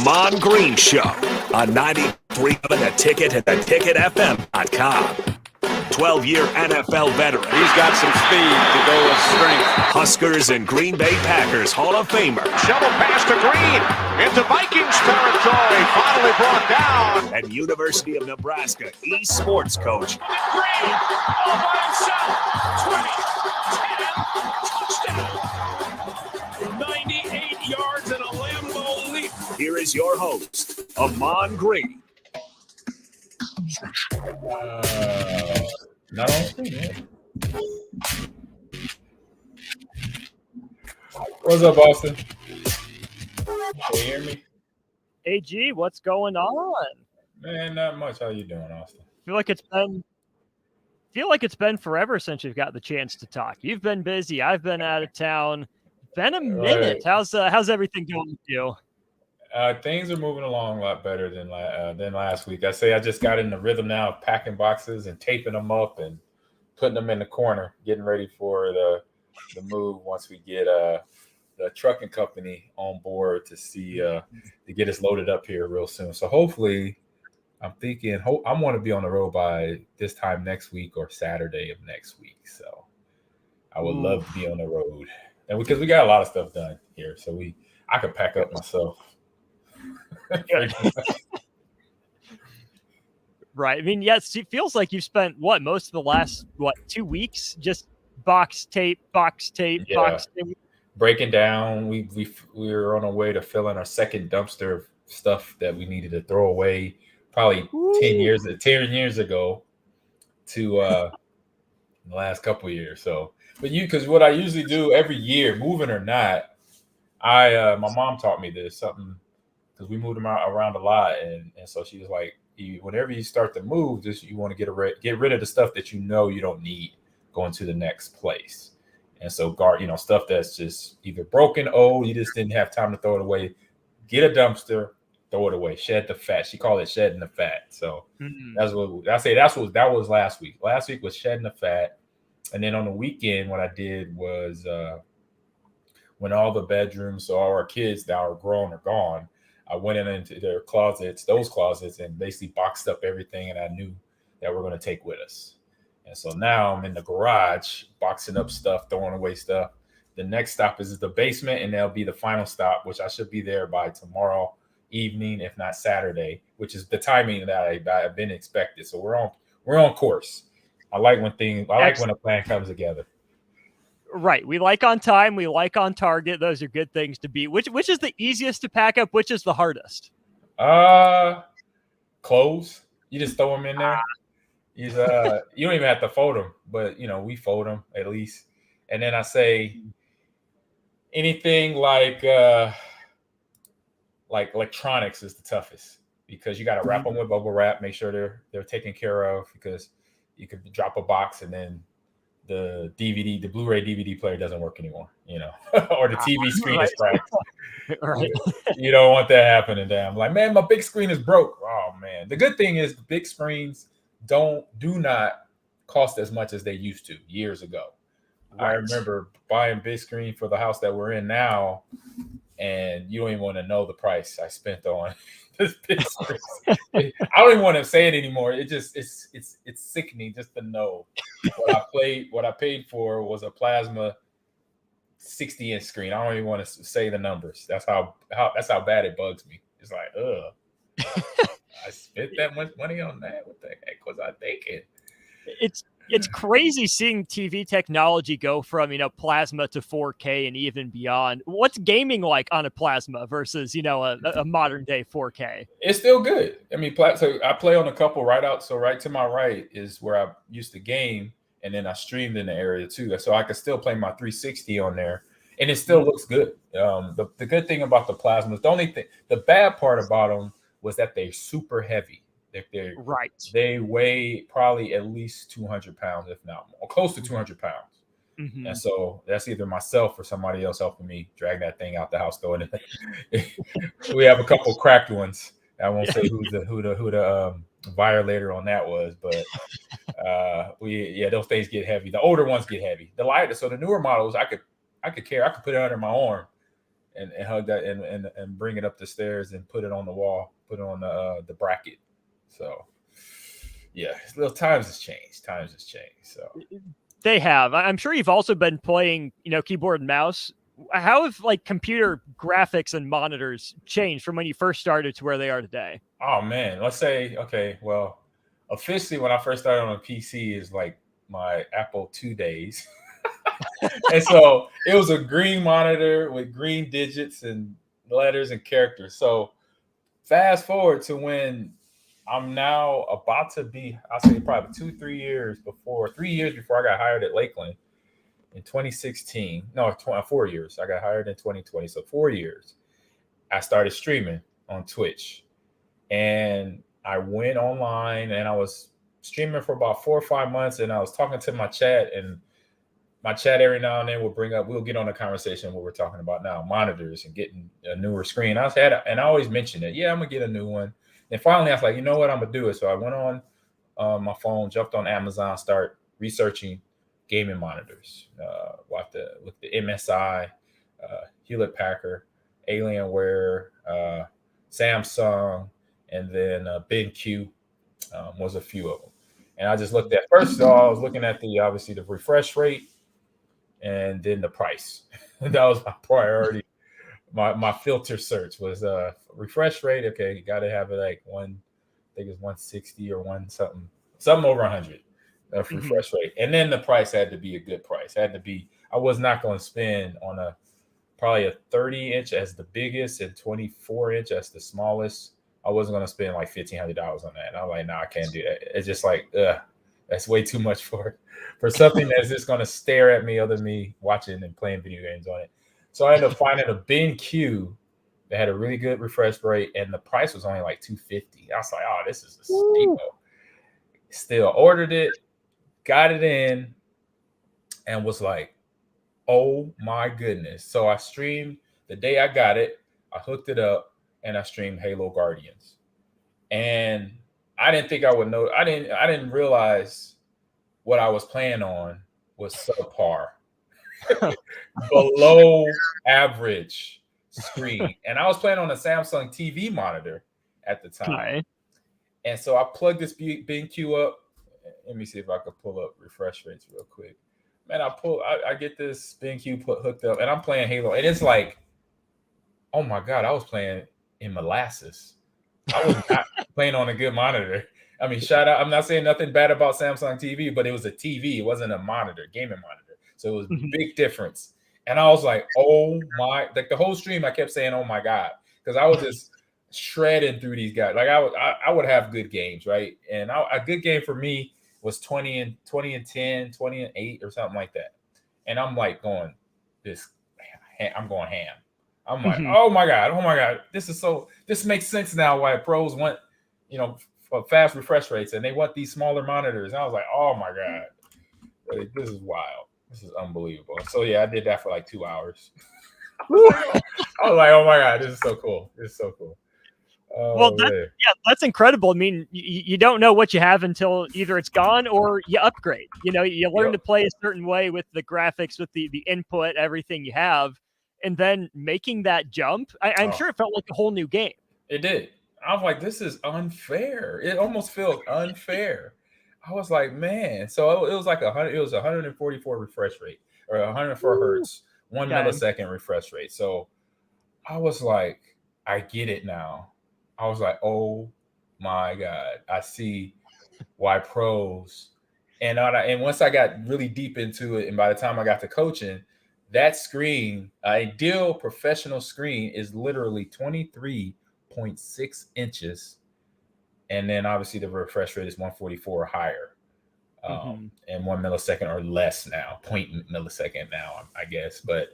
Ahman Green Show on 93.7 The Ticket and theticketfm.com. 12-year NFL veteran. He's got some speed to go with strength. Huskers and Green Bay Packers Hall of Famer. Shovel pass to Green into Vikings territory. Finally brought down. And University of Nebraska esports coach. Green all by himself. 20, 10, touchdown. 98 yards and a Lambeau leap. Here is your host, Ahman Green. Not on screen, man. What's up, Austin? Can you hear me? Hey, G, what's going on? Man, not much. How you doing, Austin? Feel like it's been forever since you've got the chance to talk. You've been busy. I've been out of town. Been a minute. Right. How's everything going with you? Things are moving along a lot better than last week. I just got in the rhythm now of packing boxes and taping them up and putting them in the corner, getting ready for the move once we get the trucking company on board to see to get us loaded up here real soon. So hopefully, I'm thinking I want to be on the road by this time next week or Saturday of next week. So I would love to be on the road, and because we got a lot of stuff done here, so I could pack up myself. Right. I mean, yes, it feels like you've spent most of the last 2 weeks just box tape, box tape. Breaking down. We were on our way to fill in our second dumpster of stuff that we needed to throw away probably 10 years ago to the last couple of years. So, because what I usually do every year, moving or not, my mom taught me this something. Because we moved them around a lot, and so she was like, whenever you start to move, you want to get rid of the stuff that you don't need going to the next place. And so stuff that's just either broken, old, you just didn't have time to throw it away. Get a dumpster, throw it away, shed the fat. She called it shedding the fat. So that's what I say. That was last week. Last week was shedding the fat, and then on the weekend, what I did was when all the bedrooms, so all our kids that are grown are gone. I went into those closets, and basically boxed up everything, and I knew that we're going to take with us. And so now I'm in the garage, boxing up stuff, throwing away stuff. The next stop is the basement, and that'll be the final stop, which I should be there by tomorrow evening, if not Saturday, which is the timing that I've been expected. So we're on course. I like when a plan comes together. Right. We like on time. We like on target. Those are good things to be. Which is the easiest to pack up? Which is the hardest? Clothes. You just throw them in there. You don't even have to fold them, but we fold them at least. And then I say anything like electronics is the toughest because you got to wrap them with bubble wrap. Make sure they're taken care of because you could drop a box and then the Blu-ray DVD player doesn't work anymore, or the TV screen is cracked. Right. You don't want that happening. I'm like, man, my big screen is broke. Oh man. The good thing is the big screens do not cost as much as they used to years ago. Right. I remember buying big screen for the house that we're in now, and you don't even want to know the price I spent on this big screen. I don't even want to say it anymore. It's sickening just to know what I paid for was a plasma 60-inch screen. I don't even want to say the numbers. That's how bad it bugs me. It's like, I spent that much money on that. What the heck was I thinking? It's crazy seeing TV technology go from, plasma to 4K and even beyond. What's gaming like on a plasma versus, a modern day 4K? It's still good. I mean, so I play on a couple right out. So right to my right is where I used to game. And then I streamed in the area too. So I could still play my 360 on there. And it still looks good. The good thing about the plasmas, the bad part about them was that they're super heavy. Right. They weigh probably at least 200 pounds, if not more, close to 200 pounds. Mm-hmm. And so that's either myself or somebody else helping me drag that thing out the house. We have a couple cracked ones. I won't say who the violator on that was, but those things get heavy. The older ones get heavy. The lighter, so the newer models, I could put it under my arm and hug that and bring it up the stairs and put it on the wall, put it on the bracket. So yeah, little times has changed. So They have. I'm sure you've also been playing, keyboard and mouse. How have like computer graphics and monitors changed from when you first started to where they are today? Oh man, let's say, okay, well, officially when I first started on a PC is like my Apple II days. And so it was a green monitor with green digits and letters and characters. So fast forward to when I'm now about to be, I'll say probably 3 years before I got hired at Lakeland in 2016. No, 4 years. I got hired in 2020. So 4 years. I started streaming on Twitch. And I went online and I was streaming for about 4 or 5 months. And I was talking to my chat, and my chat every now and then we'll get on a conversation what we're talking about now, monitors and getting a newer screen. I always mentioned it. Yeah, I'm gonna get a new one. And finally I was like, you know what, I'm gonna do it. So I went on my phone, jumped on Amazon, start researching gaming monitors. Looked at MSI, Hewlett Packard, Alienware, Samsung, and then BenQ was a few of them. And I just looked at, first of all, I was looking at obviously the refresh rate and then the price. That was my priority. My filter search was refresh rate. Okay, you got to have it like I think it's 160 or something over 100 refresh rate. And then the price had to be a good price. I was not going to spend on probably a 30-inch as the biggest and 24-inch as the smallest. I wasn't going to spend like $1,500 on that. And I'm like, no, I can't do that. It's just like, that's way too much for something that's just going to stare at me other than me watching and playing video games on it. So I ended up finding a BenQ that had a really good refresh rate, and the price was only like $250. I was like, oh, this is a steal. Still ordered it, got it in, and was like, oh my goodness. So I streamed the day I got it. I hooked it up and I streamed Halo Guardians. And I didn't think I would know. I didn't realize what I was playing on was subpar. Below average screen. And I was playing on a Samsung TV monitor at the time. Okay. And so I plugged this BenQ up. Let me see if I could pull up refresh rates real quick. Man, I get this BenQ hooked up and I'm playing Halo. And it's like, oh my God, I was playing in molasses. I was not playing on a good monitor. I mean, shout out. I'm not saying nothing bad about Samsung TV, but it was a TV. It wasn't a monitor, gaming monitor. So it was a big difference. And I was like, oh my, like the whole stream, I kept saying, oh my God, because I was just shredding through these guys. Like I would have good games, right? And a good game for me was 20 and 10, 20 and 8 or something like that. And I'm like going I'm going ham. I'm like, oh my God, this makes sense now why pros want, for fast refresh rates and they want these smaller monitors. And I was like, oh my God, this is wild. This is unbelievable. So yeah, I did that for like 2 hours. I was like, oh my God, this is so cool. Oh, that's incredible. I mean, you don't know what you have until either it's gone or you upgrade. You learn to play a certain way with the graphics, with the input, everything you have, and then making that jump. I'm sure it felt like a whole new game. It did. I was like, this is unfair. It almost felt unfair. I was like, man. So it was like 100. It was 144 refresh rate or 104 hertz, 1 millisecond refresh rate. So I was like, I get it now. I was like, oh my God, I see why pros. And once I got really deep into it, and by the time I got to coaching, that screen, ideal professional screen, is literally 23.6 inches. And then obviously the refresh rate is 144 or higher. And 1 millisecond or less now, 0.1 millisecond now, I guess. But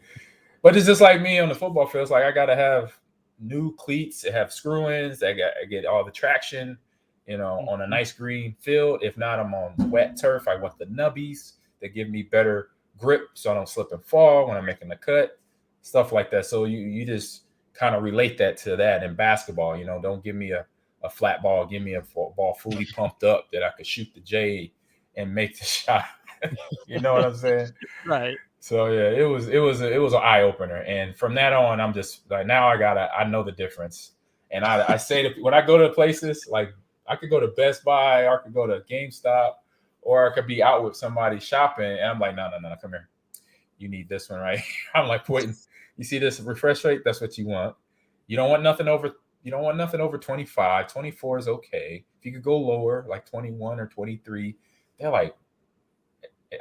it's just like me on the football field. It's like I got to have new cleats that have screw-ins. I get all the traction, on a nice green field. If not, I'm on wet turf. I want the nubbies that give me better grip so I don't slip and fall when I'm making the cut, stuff like that. So you just kind of relate that to that in basketball. Don't give me a flat ball. Give me a ball fully pumped up that I could shoot the J and make the shot. You know what I'm saying? Right. So yeah, it was an eye opener, and from that on, I'm just like now I know the difference, and I say that when I go to places like I could go to Best Buy, or I could go to GameStop, or I could be out with somebody shopping, and I'm like, no, come here, you need this one right. I'm like waiting. You see this refresh rate? That's what you want. You don't want nothing over. You don't want nothing over 25. 24 is okay. If you could go lower, like 21 or 23, they're like,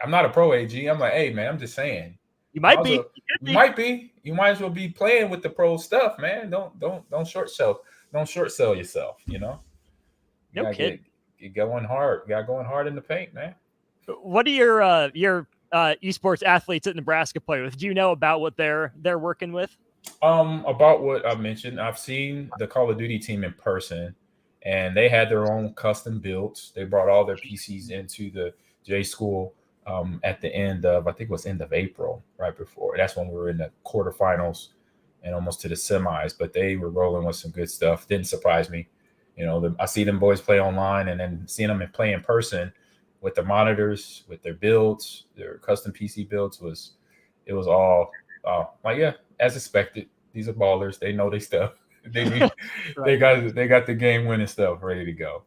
I'm not a pro AG. I'm like, hey man, I'm just saying. You Might might as be. well, you might be. You might as well be playing with the pro stuff, man. Don't short sell. Don't short sell yourself. You know, you No gotta kidding. get going hard. You got going hard in the paint, man. What do your esports athletes at Nebraska play with? Do you know about what they're working with? About what I mentioned, I've seen the Call of Duty team in person, and they had their own custom builds. They brought all their PCs into the J School at the end of, I think it was end of April, right before. That's when we were in the quarterfinals and almost to the semis. But they were rolling with some good stuff. Didn't surprise me. You know, I see them boys play online, and then seeing them play in person with the monitors, with their builds, their custom PC builds it was all like yeah, as expected. These are ballers. They know their stuff. They Right. they got the game winning stuff ready to go.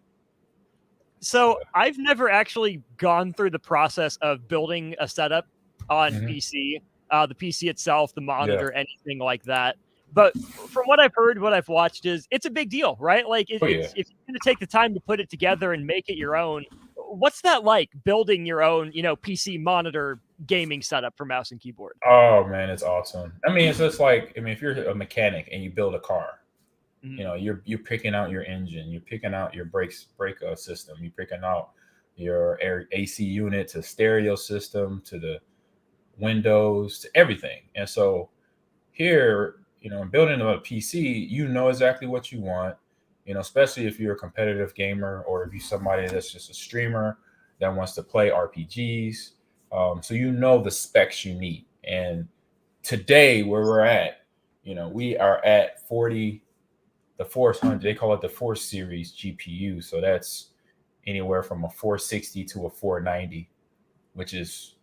So I've never actually gone through the process of building a setup on Mhm. PC, the PC itself, the Yeah. monitor, anything like that. But from what I've heard, what I've watched is it's a big deal, right? Like Oh yeah. it's if you're going to take the time to put it together and make it your own. What's that like building your own, PC monitor gaming setup for mouse and keyboard? Oh man, it's awesome. I mean, it's just like if you're a mechanic and you build a car, Mhm. you're picking out your engine, you're picking out your brake system, you're picking out your AC unit to stereo system to the windows to everything. And so here, building a PC, you know exactly what you want. Especially if you're a competitive gamer or if you're somebody that's just a streamer that wants to play RPGs. So you know the specs you need. And today, where we're at, we are at 40, the 400. They call it the 4 series GPU. So that's anywhere from a 460 to a 490, which is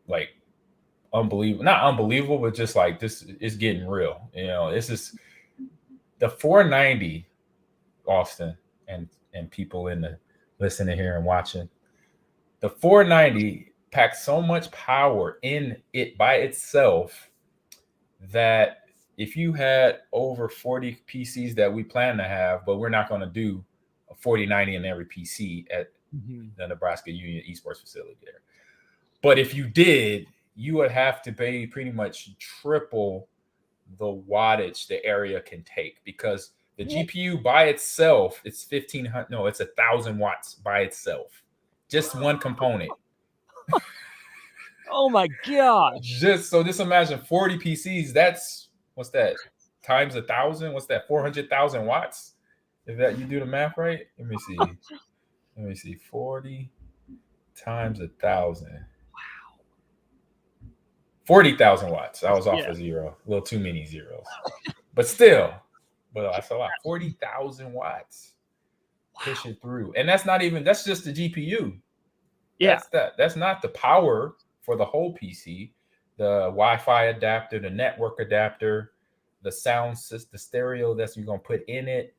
like unbelievable. Not unbelievable, but just like this is getting real. This is the 490, Austin, and people in the listening here and watching. The 490 packs so much power in it by itself that if you had over 40 PCs that we plan to have, but we're not going to do a 4090 in every PC at the Nebraska Union Esports facility there. But if you did, you would have to pay pretty much triple the wattage the area can take, because the GPU by itself, it's 1,500. No, it's 1,000 watts by itself. Just one component. Oh my gosh. Just imagine 40 PCs. That's what's that times 1,000? What's that? 400,000 watts. If that you do the math right, let me see. 40 times 1,000. 40,000 watts. I was off a zero. A little too many zeros. But still, that's a lot. 40,000 watts pushing through. And that's just the GPU. Yeah. That's not the power for the whole PC. The Wi-Fi adapter, the network adapter, the sound system, the stereo that you're going to put in it,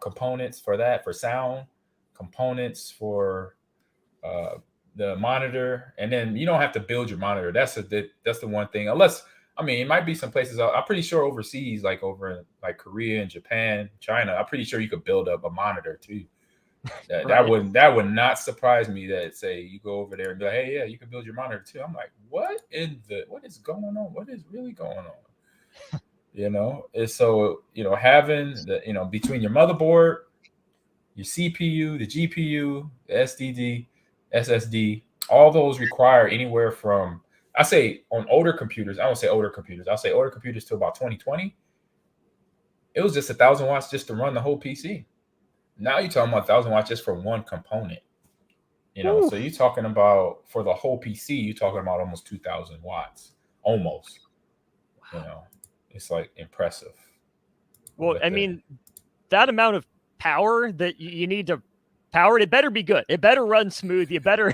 components for that, for sound, components for the monitor, and then you don't have to build your monitor. That's the one thing. Unless, it might be some places. I'm pretty sure overseas, like over in like Korea and Japan, China, I'm pretty sure you could build up a monitor too. That would not surprise me. That say you go over there and be like, hey, yeah, you can build your monitor too. I'm like, what is going on? What is really going on? And so having the between your motherboard, your CPU, the GPU, the SSD, all those require anywhere from, I say on older computers, I don't say older computers, I'll say older computers to about 2020. It was just 1,000 watts just to run the whole PC. Now you're talking about 1,000 watts just for one component. So you're talking about for the whole PC, you're talking about almost 2,000 watts. Almost. It's like impressive. Well, that amount of power that you need to powered, it better be good. It better run smooth. You better,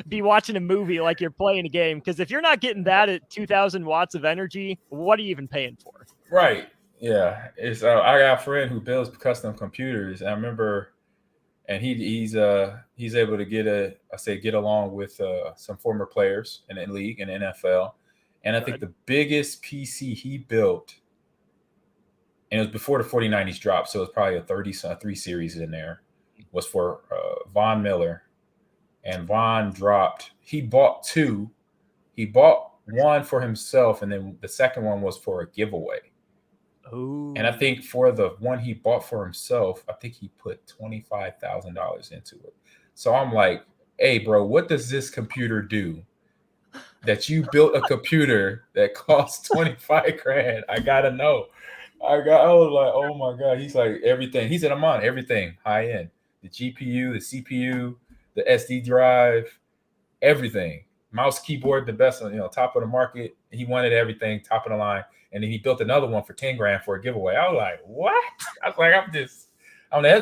be watching a movie like you're playing a game. Because if you're not getting that at 2,000 watts of energy, what are you even paying for? Right. Yeah. It's I got a friend who builds custom computers. I remember, and he's able to get along with some former players in the league and NFL. And I think the biggest PC he built, and it was before the 4090s dropped, so it was probably a 3 series in there, was for Von Miller. And he bought 2. He bought one for himself, and then the second one was for a giveaway. Ooh. And I think for the one he bought for himself, I think he put $25,000 into it. So I'm like, hey, bro, what does this computer do that you built a computer that costs 25 grand? I got to know. I was like, oh my God. He's like, everything. He said, I'm on everything high end. The GPU, the CPU, the SD drive, everything. Mouse, keyboard, the best, top of the market. He wanted everything, top of the line. And then he built another one for 10 grand for a giveaway. I was like, what? I was like,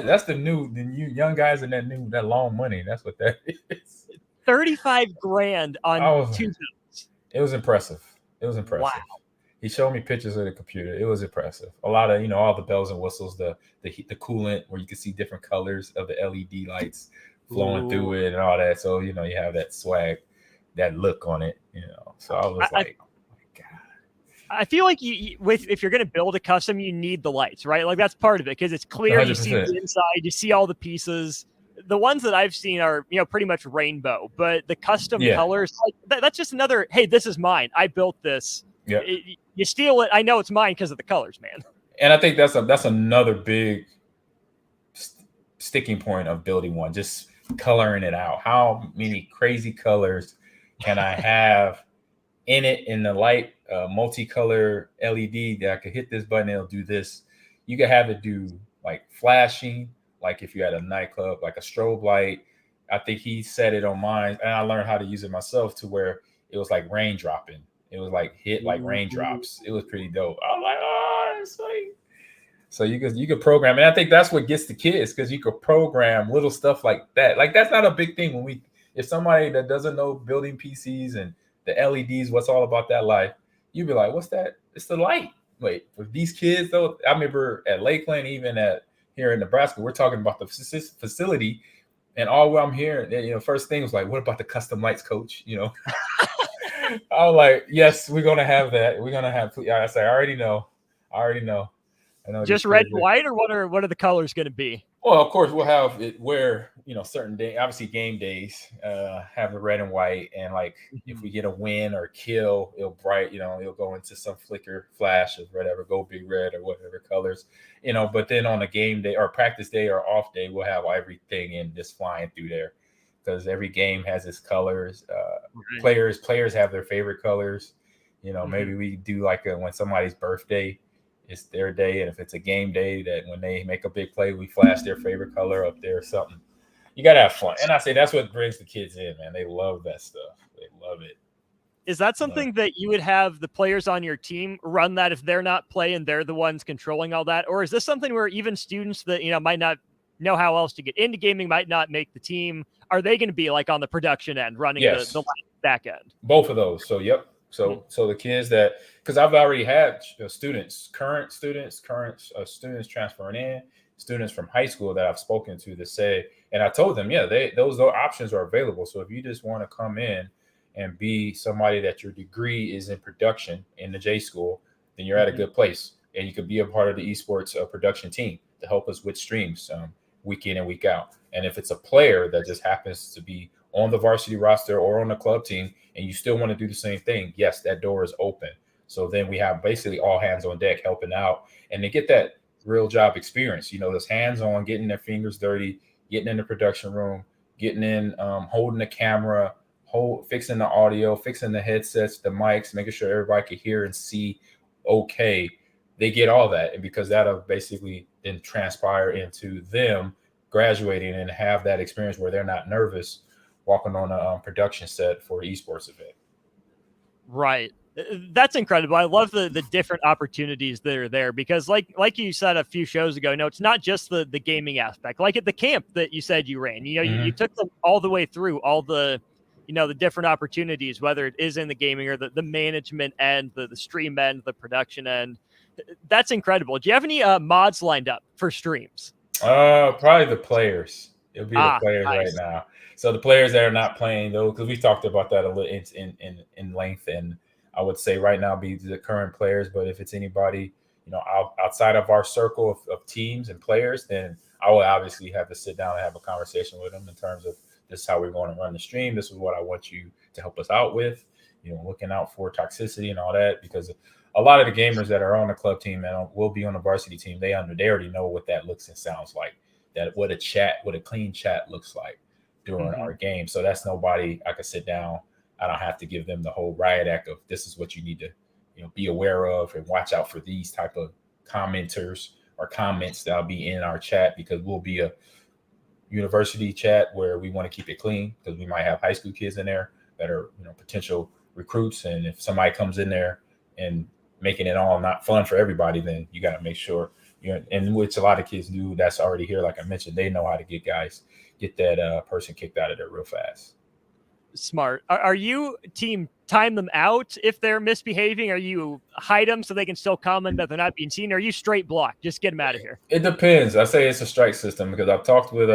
that's the new young guys in that long money. That's what that is. 35 grand on 2 zones. It was impressive. Wow. He showed me pictures of the computer. It was impressive. A lot of, all the bells and whistles, the coolant where you can see different colors of the LED lights flowing through it and all that. So, you have that swag, that look on it, So I was like, oh my God. I feel like if you're going to build a custom, you need the lights, right? Like that's part of it because it's clear. 100%. You see the inside, you see all the pieces. The ones that I've seen are, pretty much rainbow, but the custom colors, like that's just another, hey, this is mine. I built this. Yeah. You steal it. I know it's mine because of the colors, man. And I think that's another big sticking point of building one, just coloring it out. How many crazy colors can I have in it in the light, multicolor LED that I could hit this button, it'll do this. You could have it do like flashing, like if you had a nightclub, like a strobe light. I think he set it on mine, and I learned how to use it myself to where it was like raindropping. It was like hit like raindrops. It was pretty dope. I was like, oh, that's sweet. So you could program, and I think that's what gets the kids because you could program little stuff like that. Like that's not a big thing if somebody that doesn't know building PCs and the LEDs, what's all about that life, you'd be like, what's that? It's the light. Wait, for these kids though, I remember at Lakeland, even here in Nebraska, we're talking about the facility, and all I'm hearing, first thing was like, what about the custom lights, coach? I was like, yes, we're gonna have that. We're gonna have. I say, I already know. I know just red and white, or what are the colors going to be? Well, of course, we'll have it where certain days, obviously game days, have the red and white, and like if we get a win or kill, it'll it'll go into some flicker flash of whatever, go big red or whatever colors, But then on a game day or practice day or off day, we'll have everything in just flying through there. Because every game has its colors. Players have their favorite colors. Maybe we do like when somebody's birthday, it's their day. And if it's a game day, that when they make a big play, we flash their favorite color up there or something. You got to have fun. And I say that's what brings the kids in, man. They love that stuff. They love it. Is that something that you would have the players on your team run that if they're not playing, they're the ones controlling all that? Or is this something where even students that, might not know how else to get into gaming, might not make the team, are they going to be like on the production end running the back end? Both of those. So, yep. So the kids because I've already had current students transferring in, students from high school that I've spoken to that say, and I told them, those options are available. So if you just want to come in and be somebody that your degree is in production in the J school, then you're at a good place, and you could be a part of the esports production team to help us with streams week in and week out. And if it's a player that just happens to be on the varsity roster or on the club team, and you still want to do the same thing, yes, that door is open. So then we have basically all hands on deck helping out, and they get that real job experience. Those hands-on, getting their fingers dirty, getting in the production room, getting in, holding the camera, fixing the audio, fixing the headsets, the mics, making sure everybody can hear and see okay. They get all that, and because that'll basically then transpire into them graduating and have that experience where they're not nervous walking on a production set for an esports event. Right. That's incredible. I love the different opportunities that are there because like you said a few shows ago, no, it's not just the gaming aspect. Like at the camp that you said you ran, you took them all the way through all the, the different opportunities, whether it is in the gaming or the management end, the stream end, the production end. That's incredible. Do you have any mods lined up for streams? Probably the players. It'll be the players nice. right now. So the players that are not playing though, because we talked about that a little in length, and I would say right now be the current players. But if it's anybody, outside of our circle of teams and players, then I will obviously have to sit down and have a conversation with them in terms of this is how we're going to run the stream. This is what I want you to help us out with. Looking out for toxicity and all that, because a lot of the gamers that are on the club team and will be on the varsity team, they already know what that looks and sounds like. That what a clean chat looks like during our game. So that's nobody I could sit down. I don't have to give them the whole riot act of this is what you need to, be aware of and watch out for these type of commenters or comments that'll be in our chat, because we'll be a university chat where we want to keep it clean because we might have high school kids in there that are, potential recruits. And if somebody comes in there and making it all not fun for everybody, then you got to make sure, and which a lot of kids do that's already here. Like I mentioned, they know how to get that person kicked out of there real fast. Smart. Are you team time them out if they're misbehaving? Are you hide them so they can still comment that they're not being seen? Or are you straight block? Just get them out of here. It depends. I say it's a strike system because I've talked with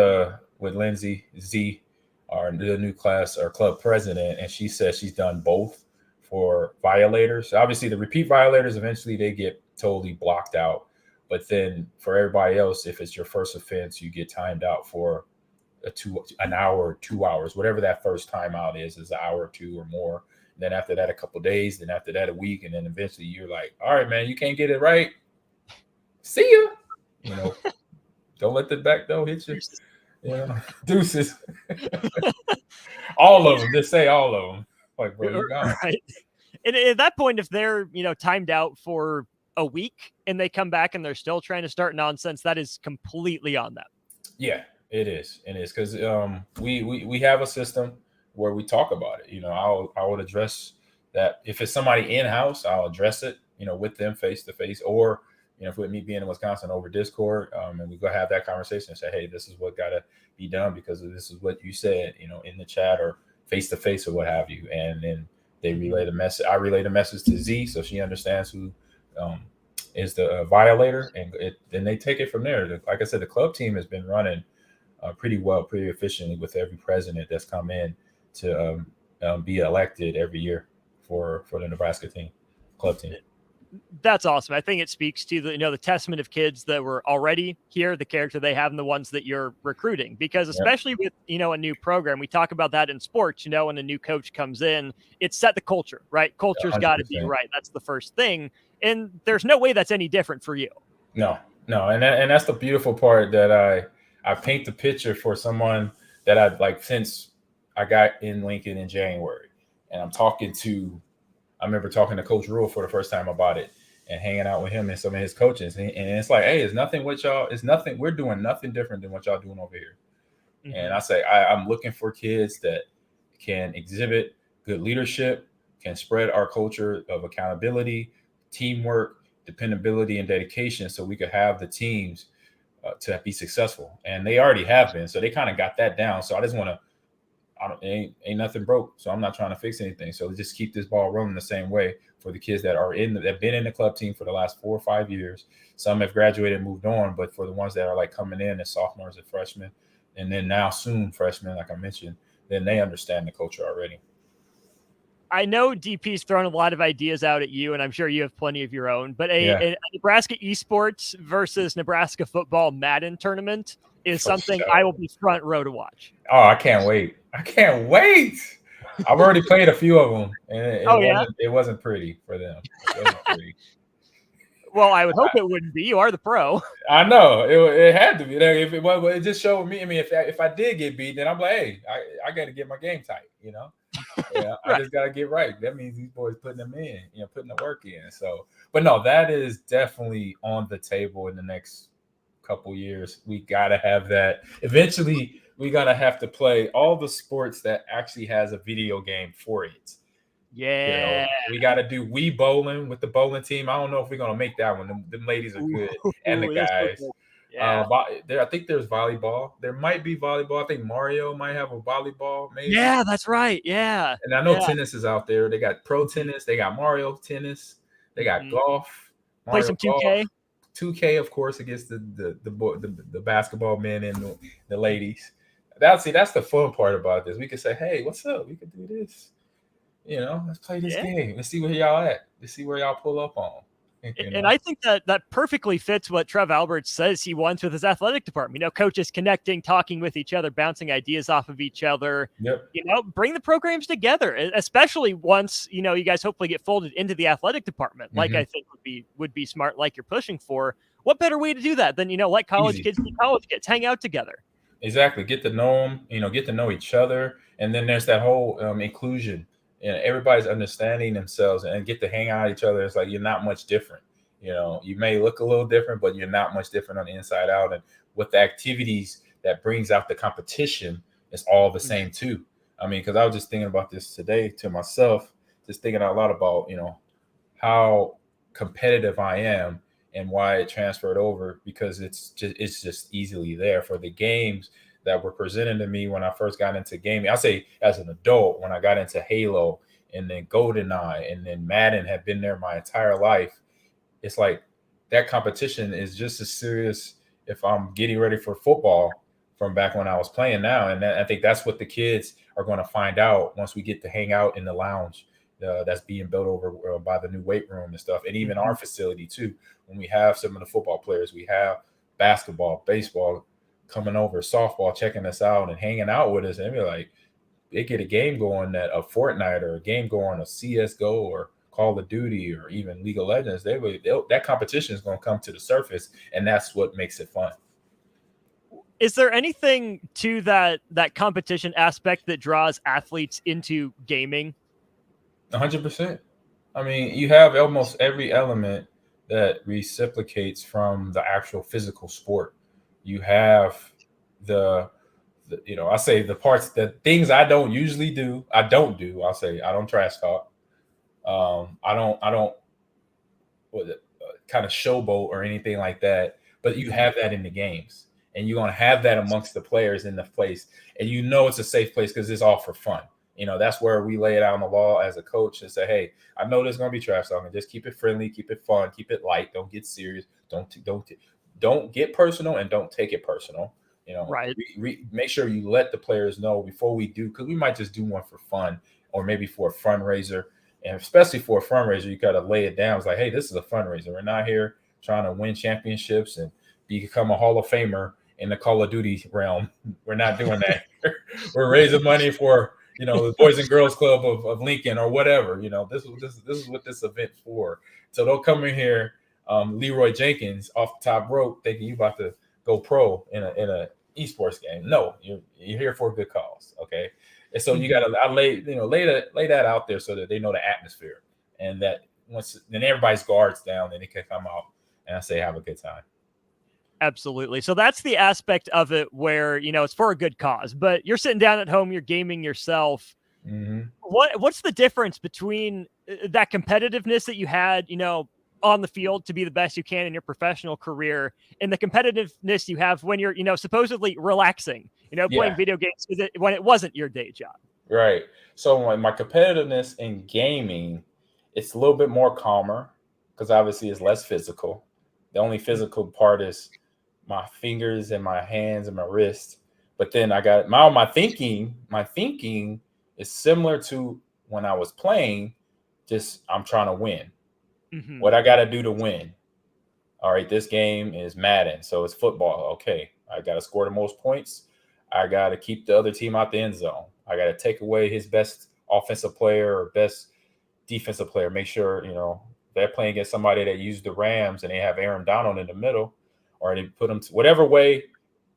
Lindsay Z, the new class or club president, and she says she's done both for violators. Obviously, the repeat violators, eventually they get totally blocked out. But then for everybody else, if it's your first offense, you get timed out for an hour or 2 hours, whatever that first timeout is an hour or two or more. And then after that, a couple of days. Then after that, a week. And then eventually you're like, all right, man, you can't get it right. See ya. Don't let the back door hit you. Deuces. All of them. Just say all of them. Like, bro, you got it. Right. And at that point, if they're, timed out for a week and they come back and they're still trying to start nonsense, that is completely on them. Yeah, it is. It is because we have a system where we talk about it. I would address that. If it's somebody in-house, I'll address it, with them face to face, or, if with me being in Wisconsin over Discord, and we go have that conversation and say, hey, this is what got to be done because this is what you said, in the chat or face to face or what have you. And then they relay the message. I relay the message to Z so she understands who is the violator, and then they take it from there. Like I said, the club team has been running pretty well, pretty efficiently with every president that's come in to be elected every year for the Nebraska team, club team. That's awesome. I think it speaks to the testament of kids that were already here, the character they have, and the ones that you're recruiting. Because especially with a new program, we talk about that in sports. When a new coach comes in, it's set the culture, right? Culture's got to be right. That's the first thing, and there's no way that's any different for you. No, and that's the beautiful part that I paint the picture for someone that I've like since I got in Lincoln in January, and I remember talking to Coach Rule for the first time about it and hanging out with him and some of his coaches. And it's like, hey, it's nothing with y'all. It's nothing. We're doing nothing different than what y'all doing over here. Mm-hmm. And I say, I'm looking for kids that can exhibit good leadership, can spread our culture of accountability, teamwork, dependability, and dedication so we could have the teams to be successful. And they already have been. So they kind of got that down. So I just want to, ain't nothing broke, so I'm not trying to fix anything. So just keep this ball rolling the same way for the kids that have been in the club team for the last 4 or 5 years. Some have graduated and moved on, but for the ones that are like coming in as sophomores and freshmen, and then now soon freshmen, like I mentioned, then they understand the culture already. I know DP's thrown a lot of ideas out at you, and I'm sure you have plenty of your own, but a Nebraska esports versus Nebraska football Madden tournament is something I will be front row to watch. Oh, I can't wait. I've already played a few of them, and it wasn't pretty for them. It wasn't pretty. Well, I would hope it wouldn't be. You are the pro. I know. It had to be. If it just showed me. I mean, if I did get beat, then I'm like, hey, I got to get my game tight, Yeah, I just got to get right. That means these boys putting them in, putting the work in. So, but no, that is definitely on the table in the next couple years. We got to have that. Eventually, we got to have to play all the sports that actually has a video game for it. Yeah. We got to do Wii bowling with the bowling team. I don't know if we're gonna make that one. Them ladies are good, and the Ooh, that's so guys. good. Yeah. I think there's volleyball. There might be volleyball. I think Mario might have a volleyball, maybe. Yeah, that's right. Yeah. And I know Yeah. tennis is out there. They got pro tennis. They got Mario tennis. They got golf. Play Mario some golf. 2K. 2K, of course, against the basketball men and the ladies. That's the fun part about this. We could say, hey, what's up? We could do this. Let's play this game. Let's see where y'all at. Let's see where y'all pull up on. And I think that perfectly fits what Trev Alberts says he wants with his athletic department. Coaches connecting, talking with each other, bouncing ideas off of each other. Yep. Bring the programs together, especially once you guys hopefully get folded into the athletic department. Like I think would be smart, like you're pushing for. What better way to do that than like college kids do college kids, hang out together. Exactly. Get to know them. Get to know each other, and then there's that whole inclusion. Everybody's understanding themselves and get to hang out with each other. It's like you're not much different. You may look a little different, but you're not much different on the inside out. And with the activities that brings out the competition, it's all the same too. I mean, because I was just thinking about this today to myself, just thinking a lot about how competitive I am and why it transferred over, because it's just easily there for the games that were presented to me when I first got into gaming. I say as an adult, when I got into Halo and then GoldenEye and then Madden, have been there my entire life. It's like that competition is just as serious if I'm getting ready for football from back when I was playing now. And I think that's what the kids are going to find out once we get to hang out in the lounge that's being built over by the new weight room and stuff. And even our facility too, when we have some of the football players, we have basketball, baseball coming over, softball, checking us out and hanging out with us. And be like, they get a game going, that a Fortnite or a game going, a CSGO or Call of Duty or even League of Legends, that competition is going to come to the surface, and that's what makes it fun. Is there anything to that competition aspect that draws athletes into gaming? 100%. I mean, you have almost every element that reciprocates from the actual physical sport. You have the I say the parts, the things I don't usually do. I'll say I don't trash talk. I don't kind of showboat or anything like that. But you have that in the games, and you're going to have that amongst the players in the place, and it's a safe place because it's all for fun. That's where we lay it out on the law as a coach and say, hey, I know there's going to be trash talking. Just keep it friendly, keep it fun, keep it light. Don't get serious. Don't get personal, and don't take it personal. Right. Make sure you let the players know before we do, because we might just do one for fun or maybe for a fundraiser. And especially for a fundraiser, you got to lay it down. It's like, hey, this is a fundraiser. We're not here trying to win championships and become a Hall of Famer in the Call of Duty realm. We're not doing that. We're raising money for the Boys and Girls Club of Lincoln or whatever. This is what this event's for. So don't come in here, Leroy Jenkins off the top rope, thinking you about to go pro in a esports game. No, you're here for a good cause. Okay. And so you got to lay that out there so that they know the atmosphere, and that then everybody's guards down, and they can come out and I say have a good time. Absolutely. So that's the aspect of it where it's for a good cause, but you're sitting down at home, you're gaming yourself. Mm-hmm. What's the difference between that competitiveness that you had on the field to be the best you can in your professional career, and the competitiveness you have when you're supposedly relaxing, playing video games when it wasn't your day job? Right. So my competitiveness in gaming, it's a little bit more calmer because obviously it's less physical. The only physical part is my fingers and my hands and my wrists. But then I got my thinking. My thinking is similar to when I was playing. Just I'm trying to win. Mm-hmm. What I got to do to win. All right, this game is Madden, so it's football. Okay, I got to score the most points. I got to keep the other team out the end zone. I got to take away his best offensive player or best defensive player. Make sure, they're playing against somebody that used the Rams and they have Aaron Donald in the middle, or they put him to whatever way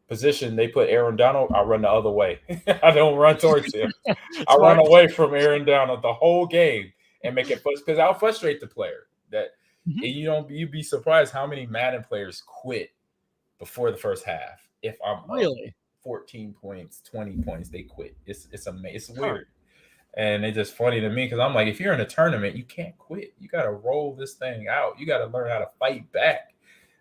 position they put Aaron Donald, I run the other way. I don't run towards him. I run away from Aaron Donald the whole game and make it because I'll frustrate the player. That you'd be surprised how many Madden players quit before the first half. If I'm really 14 points, 20 points, they quit. It's amazing. It's weird. And it's just funny to me because I'm like, if you're in a tournament, you can't quit. You got to roll this thing out. You got to learn how to fight back.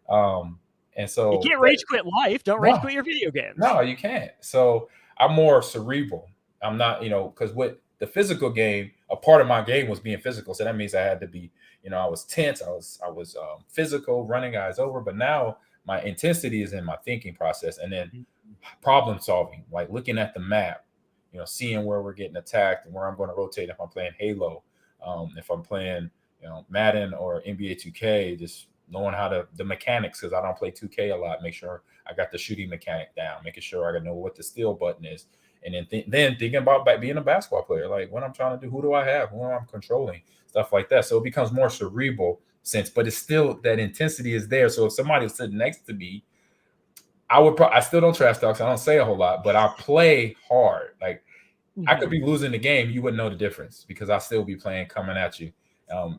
And so you can't rage quit life. Don't rage quit your video games. No, you can't. So I'm more cerebral. I'm not, because with the physical game, a part of my game was being physical. So that means I had to be, I was tense. I was physical, running guys over. But now my intensity is in my thinking process, and then problem solving, like looking at the map, seeing where we're getting attacked and where I'm going to rotate if I'm playing Halo, if I'm playing, Madden or NBA 2K, just knowing how the mechanics, because I don't play 2K a lot. Make sure I got the shooting mechanic down, making sure I know what the steal button is, and then thinking about being a basketball player, like what I'm trying to do, who do I have, who am I controlling, stuff like that. So it becomes more cerebral sense, but it's still that intensity is there. So if somebody was sitting next to me, I still don't trash talk, so I don't say a whole lot, but I play hard. Like I could be losing the game, you wouldn't know the difference because I still be playing, coming at you,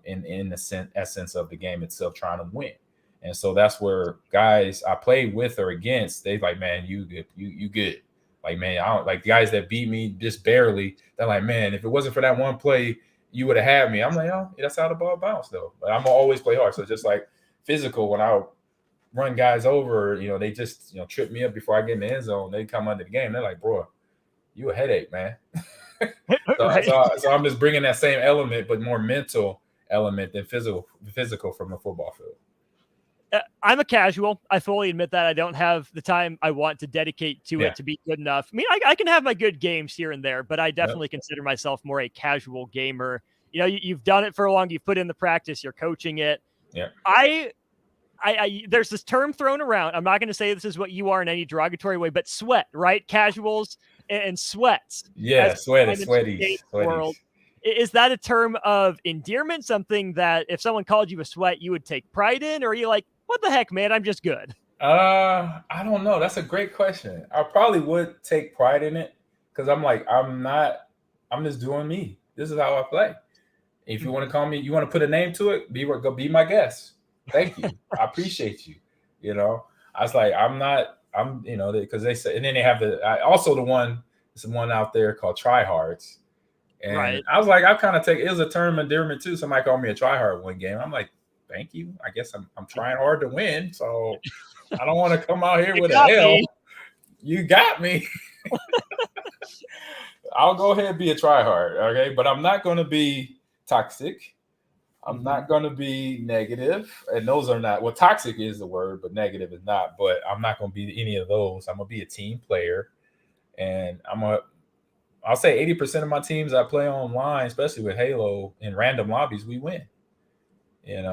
in the essence of the game itself, trying to win. And so that's where guys I play with or against, they like, man, you good, you good. Like, man, I don't like guys that beat me just barely. They're like, man, if it wasn't for that one play, you would have had me. I'm like, oh, that's how the ball bounced though. But I'm gonna always play hard. So just like physical, when I run guys over, they just trip me up before I get in the end zone. They come under the game. They're like, bro, you a headache, man. So I'm just bringing that same element, but more mental element than physical from the football field. I'm a casual. I fully admit that I don't have the time I want to dedicate to it to be good enough. I mean, I can have my good games here and there, but I definitely consider myself more a casual gamer. You've done it for a long. You've put in the practice. You're coaching it. Yeah. I there's this term thrown around. I'm not going to say this is what you are in any derogatory way, but sweat, right? Casuals and sweats. Yeah, sweaty. World. Is that a term of endearment? Something that if someone called you a sweat, you would take pride in? Or are you like, what the heck, man? I'm just good. I don't know. That's a great question. I probably would take pride in it because I'm like, I'm just doing me. This is how I play. If you want to call me, you want to put a name to it, be my guest. Thank you. I appreciate you. I was like, because they say, and then they have there's one out there called tryhards. And right. I was like, I kind of it was a term of endearment too. Somebody called me a tryhard one game. I'm like, thank you. I guess I'm trying hard to win. So I don't want to come out here with a L. You got me. I'll go ahead and be a tryhard. Okay. But I'm not going to be toxic. I'm not going to be negative. And those are not, well, toxic is the word, but negative is not. But I'm not going to be any of those. I'm going to be a team player. And I'll say 80% of my teams I play online, especially with Halo in random lobbies, we win. And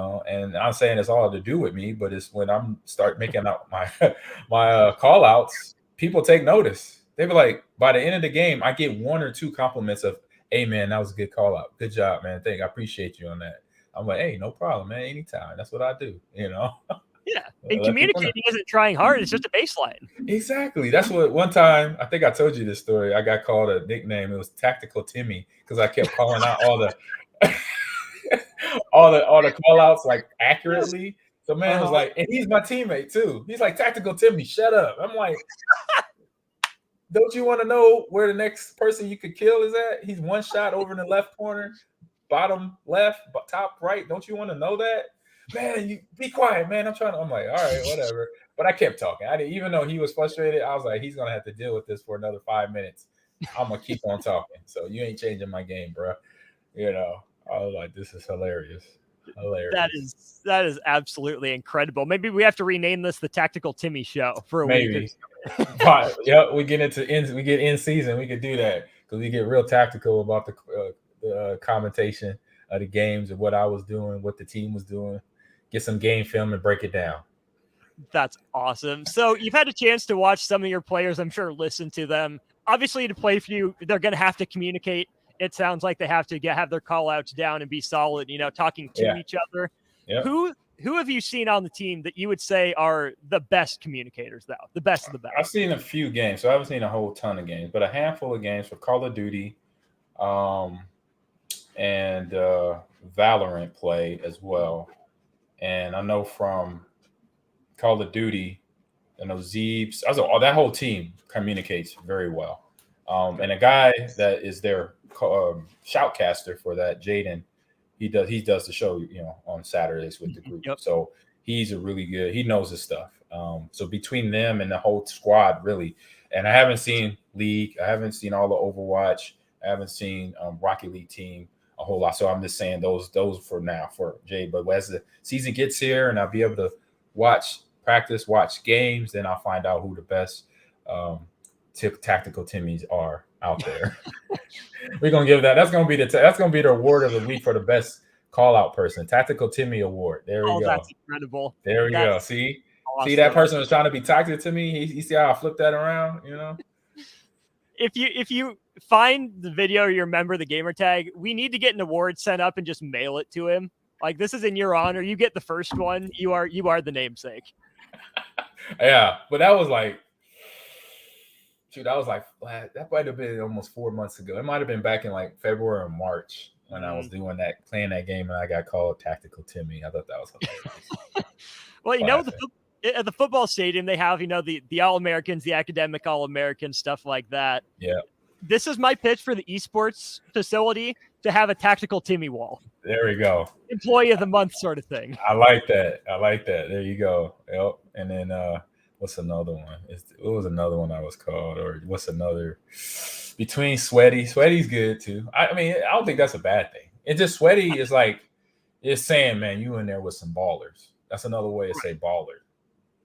I'm saying it's all to do with me, but it's when I'm start making out my call outs, people take notice. They be like, by the end of the game, I get one or two compliments of, hey man, that was a good call out. Good job, man. I appreciate you on that. I'm like, hey, no problem, man. Anytime. That's what I do, Yeah. And communicating isn't trying hard. It's just a baseline. Exactly. That's what one time, I think I told you this story. I got called a nickname. It was Tactical Timmy because I kept calling out all the all the call outs like accurately. So man was like, and he's my teammate too. He's like, Tactical Timmy, shut up. I'm like, don't you want to know where the next person you could kill is at? He's one shot over in the left corner, bottom left, top right. Don't you want to know that? Man, you be quiet, man. I'm like, all right, whatever. But I kept talking. Even though he was frustrated, I was like, he's gonna have to deal with this for another 5 minutes. I'm gonna keep on talking. So you ain't changing my game, bro. I was like, this is hilarious. That is absolutely incredible. Maybe we have to rename this the Tactical Timmy Show for a week. Yeah, we get in season. We could do that because we get real tactical about the commentation of the games and what I was doing, what the team was doing. Get some game film and break it down. That's awesome. So you've had a chance to watch some of your players, I'm sure, listen to them. Obviously, to play for you, they're going to have to communicate. It sounds like they have to have their call outs down and be solid, talking to each other. Yeah. Who have you seen on the team that you would say are the best communicators, though? The best of the best? I've seen a few games, so I haven't seen a whole ton of games, but a handful of games for Call of Duty and Valorant play as well. And I know from Call of Duty, Zeebs, that whole team communicates very well. And a guy that is their shoutcaster for that, Jaden, he does the show, on Saturdays with the group. Yep. So he's a really good. He knows his stuff. So between them and the whole squad, really, and I haven't seen League, I haven't seen all the Overwatch, I haven't seen Rocket League team a whole lot. So I'm just saying those for now for Jay. But as the season gets here and I'll be able to watch practice, watch games, then I'll find out who the best tactical Timmies are out there. We're gonna give that. That's gonna be the award of the week for the best call out person. Tactical Timmy award. There we go. That's incredible. There we go. See that person was trying to be toxic to me. You see how I flipped that around? If you find the video or you remember the gamer tag, we need to get an award sent up and just mail it to him. Like, this is in your honor. You get the first one. You are the namesake. Yeah, but that was like, that might have been almost 4 months ago. It might have been back in like February or March when I was playing that game, and I got called Tactical Timmy. I thought that was hilarious. Well, at the football stadium, they have, the All-Americans, the academic All-Americans, stuff like that. Yeah. This is my pitch for the esports facility to have a Tactical Timmy wall. There we go. Employee of the month sort of thing. I like that. There you go. Yep. And then what's another one? What was another one I was called? Or what's another? Between Sweaty. Sweaty's good too. I mean, I don't think that's a bad thing. It's just Sweaty is like, it's saying, man, you in there with some ballers. That's another way to say baller.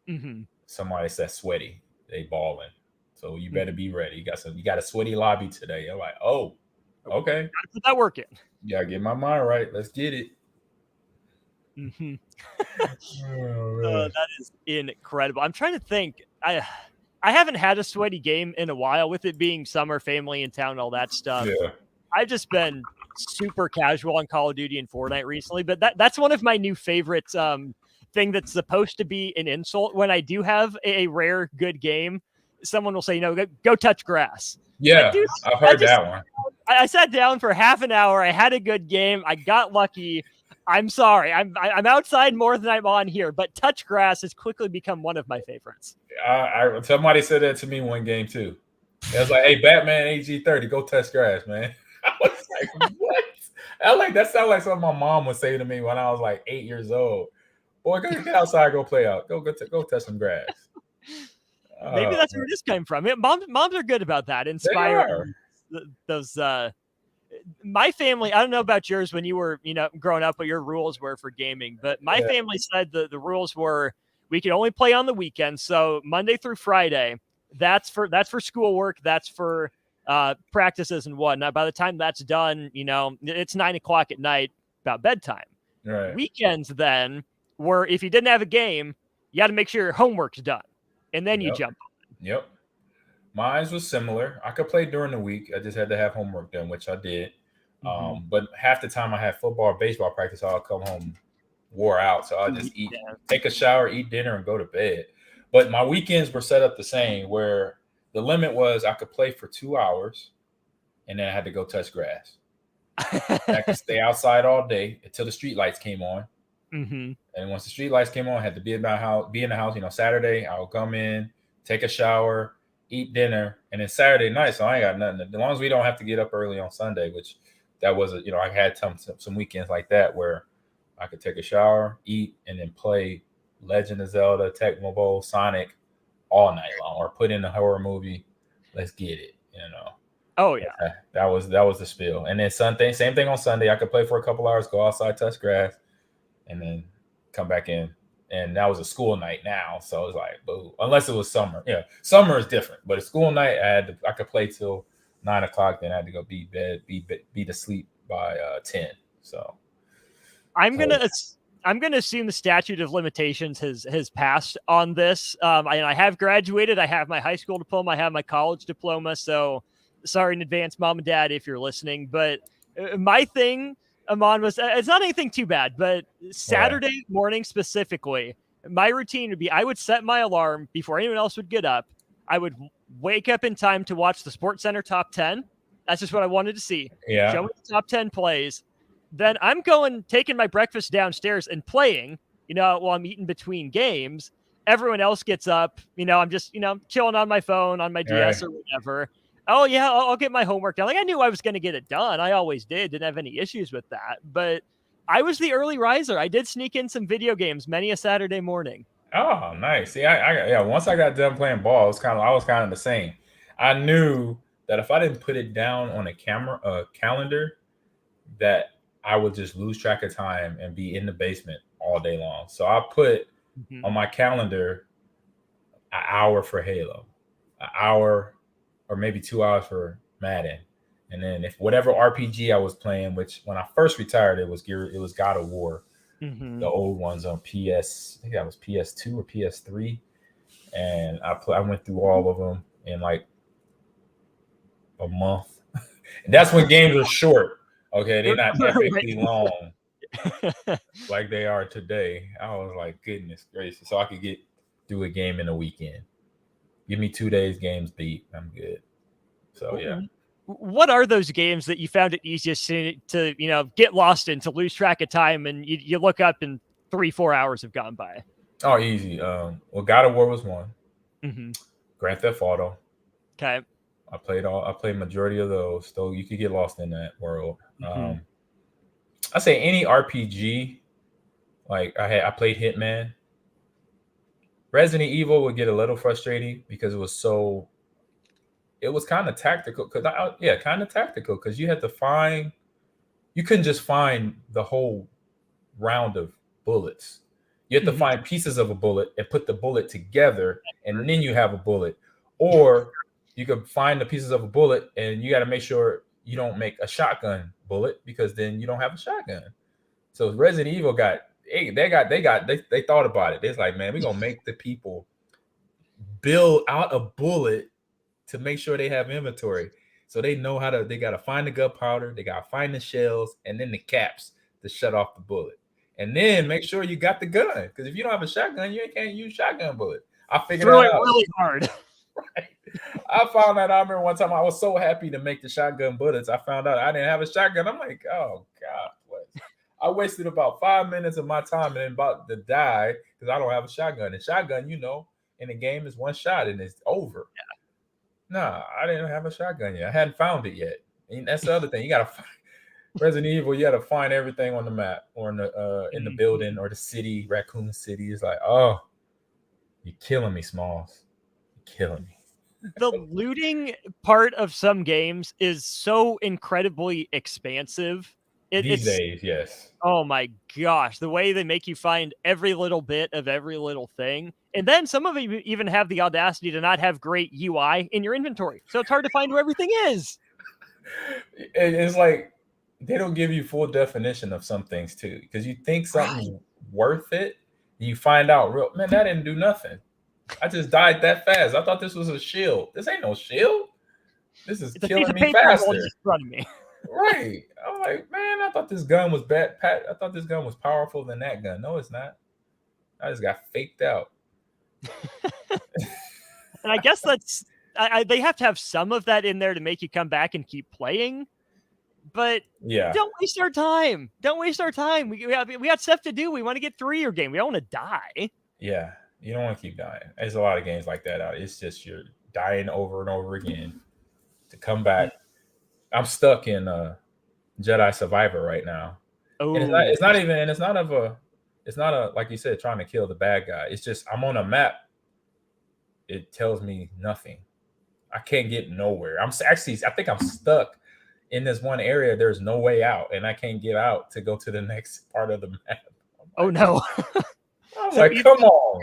Mm-hmm. Somebody says Sweaty. They balling. So you better be ready. You got a sweaty lobby today. You're like, oh, okay. Gotta put that work in. Yeah, get my mind right. Let's get it. Mm-hmm. That is incredible. I'm trying to think. I haven't had a sweaty game in a while, with it being summer, family in town, all that stuff. Yeah. I've just been super casual on Call of Duty and Fortnite recently, but that's one of my new favorites. Thing that's supposed to be an insult. When I do have a rare good game, someone will say, go touch grass. Yeah, like, dude, I've heard that one. I sat down for half an hour. I had a good game. I got lucky. I'm sorry. I'm outside more than I'm on here, but touch grass has quickly become one of my favorites. Somebody said that to me one game too. It was like, hey, Batman AG30, go touch grass, man. I was like, what? That sounded like something my mom would say to me when I was like 8 years old. Boy, go get outside, go play out. Go touch some grass. Maybe that's where this came from. Moms are good about that. Inspiring those. My family, I don't know about yours when you were, growing up, what your rules were for gaming, but my family said the rules were we could only play on the weekends. So Monday through Friday, that's for schoolwork. That's for practices and whatnot. By the time that's done, it's 9 o'clock at night, about bedtime. Right. Weekends then, where if you didn't have a game, you got to make sure your homework's done, and then you jump on. Yep. Mine was similar. I could play during the week. I just had to have homework done, which I did. Mm-hmm. But half the time I had football or baseball practice, I'll come home wore out. So I'll just take a shower, eat dinner, and go to bed. But my weekends were set up the same, where the limit was I could play for 2 hours, and then I had to go touch grass. I could stay outside all day until the street lights came on. Mm-hmm. And once the street lights came on, I had to be in the house. Saturday, I'll come in, take a shower, eat dinner, and then Saturday night, so I ain't got nothing. As long as we don't have to get up early on Sunday, which that was I had some weekends like that where I could take a shower, eat, and then play Legend of Zelda, Tecmo Bowl, Sonic all night long, or put in a horror movie. Let's get it, Oh yeah, that was the spiel. And then Sunday, same thing on Sunday. I could play for a couple hours, go outside, touch grass, and then come back in. And that was a school night now, so it was like, boo. Unless it was summer. Yeah, summer is different. But a school night, I could play till 9 o'clock. Then I had to go be to sleep by 10. So I'm gonna assume the statute of limitations has passed on this. I have graduated. I have my high school diploma. I have my college diploma. So sorry in advance, mom and dad, if you're listening. But my thing, Ahman, was it's not anything too bad, but Saturday morning specifically, my routine would be I would set my alarm before anyone else would get up. I would wake up in time to watch the Sports Center top 10. That's just what I wanted to see. Yeah. Show me the top 10 plays. Then I'm taking my breakfast downstairs and playing, while I'm eating between games. Everyone else gets up, I'm just, chilling on my phone, on my DS or whatever. Oh yeah, I'll get my homework done. Like I knew I was going to get it done. I always did. Didn't have any issues with that. But I was the early riser. I did sneak in some video games many a Saturday morning. Oh, nice. See, yeah. Once I got done playing ball, I was kind of the same. I knew that if I didn't put it down on a calendar, that I would just lose track of time and be in the basement all day long. So I put on my calendar an hour for Halo, an hour or maybe 2 hours for Madden. And then if whatever RPG I was playing, which when I first retired, it was God of War, the old ones on PS. I think that was PS2 or PS3, and I went through all of them in like a month. And that's when games are short. Okay, they're not epically long like they are today. I was like, goodness gracious, so I could get through a game in a weekend. Give me 2 days games beat, I'm good. So yeah. What are those games that you found it easiest to get lost in, to lose track of time, and you look up and 3-4 hours have gone by? Oh, easy. Well, God of War was one. Grand Theft Auto. Okay. I played majority of those, so you could get lost in that world. I say any RPG. Like I played Hitman. Resident Evil would get a little frustrating because it was kind of tactical. Because you had to you couldn't just find the whole round of bullets. You have to find pieces of a bullet and put the bullet together, and then you have a bullet. Or you could find the pieces of a bullet, and you got to make sure you don't make a shotgun bullet, because then you don't have a shotgun. So Resident Evil they thought about it. It's like, man, we're gonna make the people build out a bullet to make sure they have inventory. So they know they gotta find the gunpowder, they gotta find the shells, and then the caps to shut off the bullet. And then make sure you got the gun. Because if you don't have a shotgun, you can't use shotgun bullet. I figured it out really hard. Right. I found that. I remember one time I was so happy to make the shotgun bullets. I found out I didn't have a shotgun. I'm like, oh God, what? I wasted about 5 minutes of my time and about to die because I don't have a shotgun. And shotgun, in the game is one shot and it's over. Yeah. Nah, I didn't have a shotgun yet. I hadn't found it yet. And that's the other thing. You gotta find Resident Evil. You gotta find everything on the map or in the building or the city, Raccoon City. It's like, oh, you're killing me, Smalls. You're killing me. The looting part of some games is so incredibly expansive. These days, yes. Oh my gosh, the way they make you find every little bit of every little thing. And then some of them even have the audacity to not have great UI in your inventory. So it's hard to find where everything is. It's like they don't give you full definition of some things too, because you think something's worth it, and you find out, man, that didn't do nothing. I just died that fast. I thought this was a shield. This ain't no shield. This is killing me faster. In front of me. Right. I'm like, man, I thought this gun was bad. I thought this gun was powerful than that gun. No, it's not. I just got faked out. And I guess they have to have some of that in there to make you come back and keep playing. But yeah, don't waste our time. Don't waste our time. We got stuff to do. We want to get through your game. We don't want to die. Yeah. You don't want to keep dying. There's a lot of games like that out. It's just you're dying over and over again to come back. I'm stuck in Jedi Survivor right now. Oh, and it's not like you said, trying to kill the bad guy. It's just I'm on a map. It tells me nothing. I can't get nowhere. I think I'm stuck in this one area. There's no way out, and I can't get out to go to the next part of the map. Oh no! I was like, come on.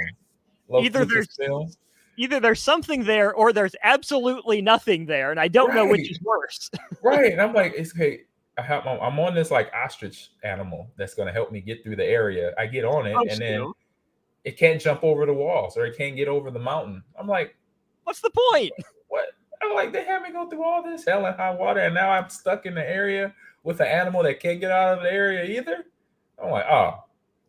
Either there's something there or there's absolutely nothing there, and I don't know which is worse. Right. And I'm like, it's okay. I'm on this like ostrich animal that's going to help me get through the area. I get on it, then it can't jump over the walls or it can't get over the mountain. I'm like, what's the point? What? I'm like, they had me go through all this hell and high water, and now I'm stuck in the area with an animal that can't get out of the area either. I'm like, oh,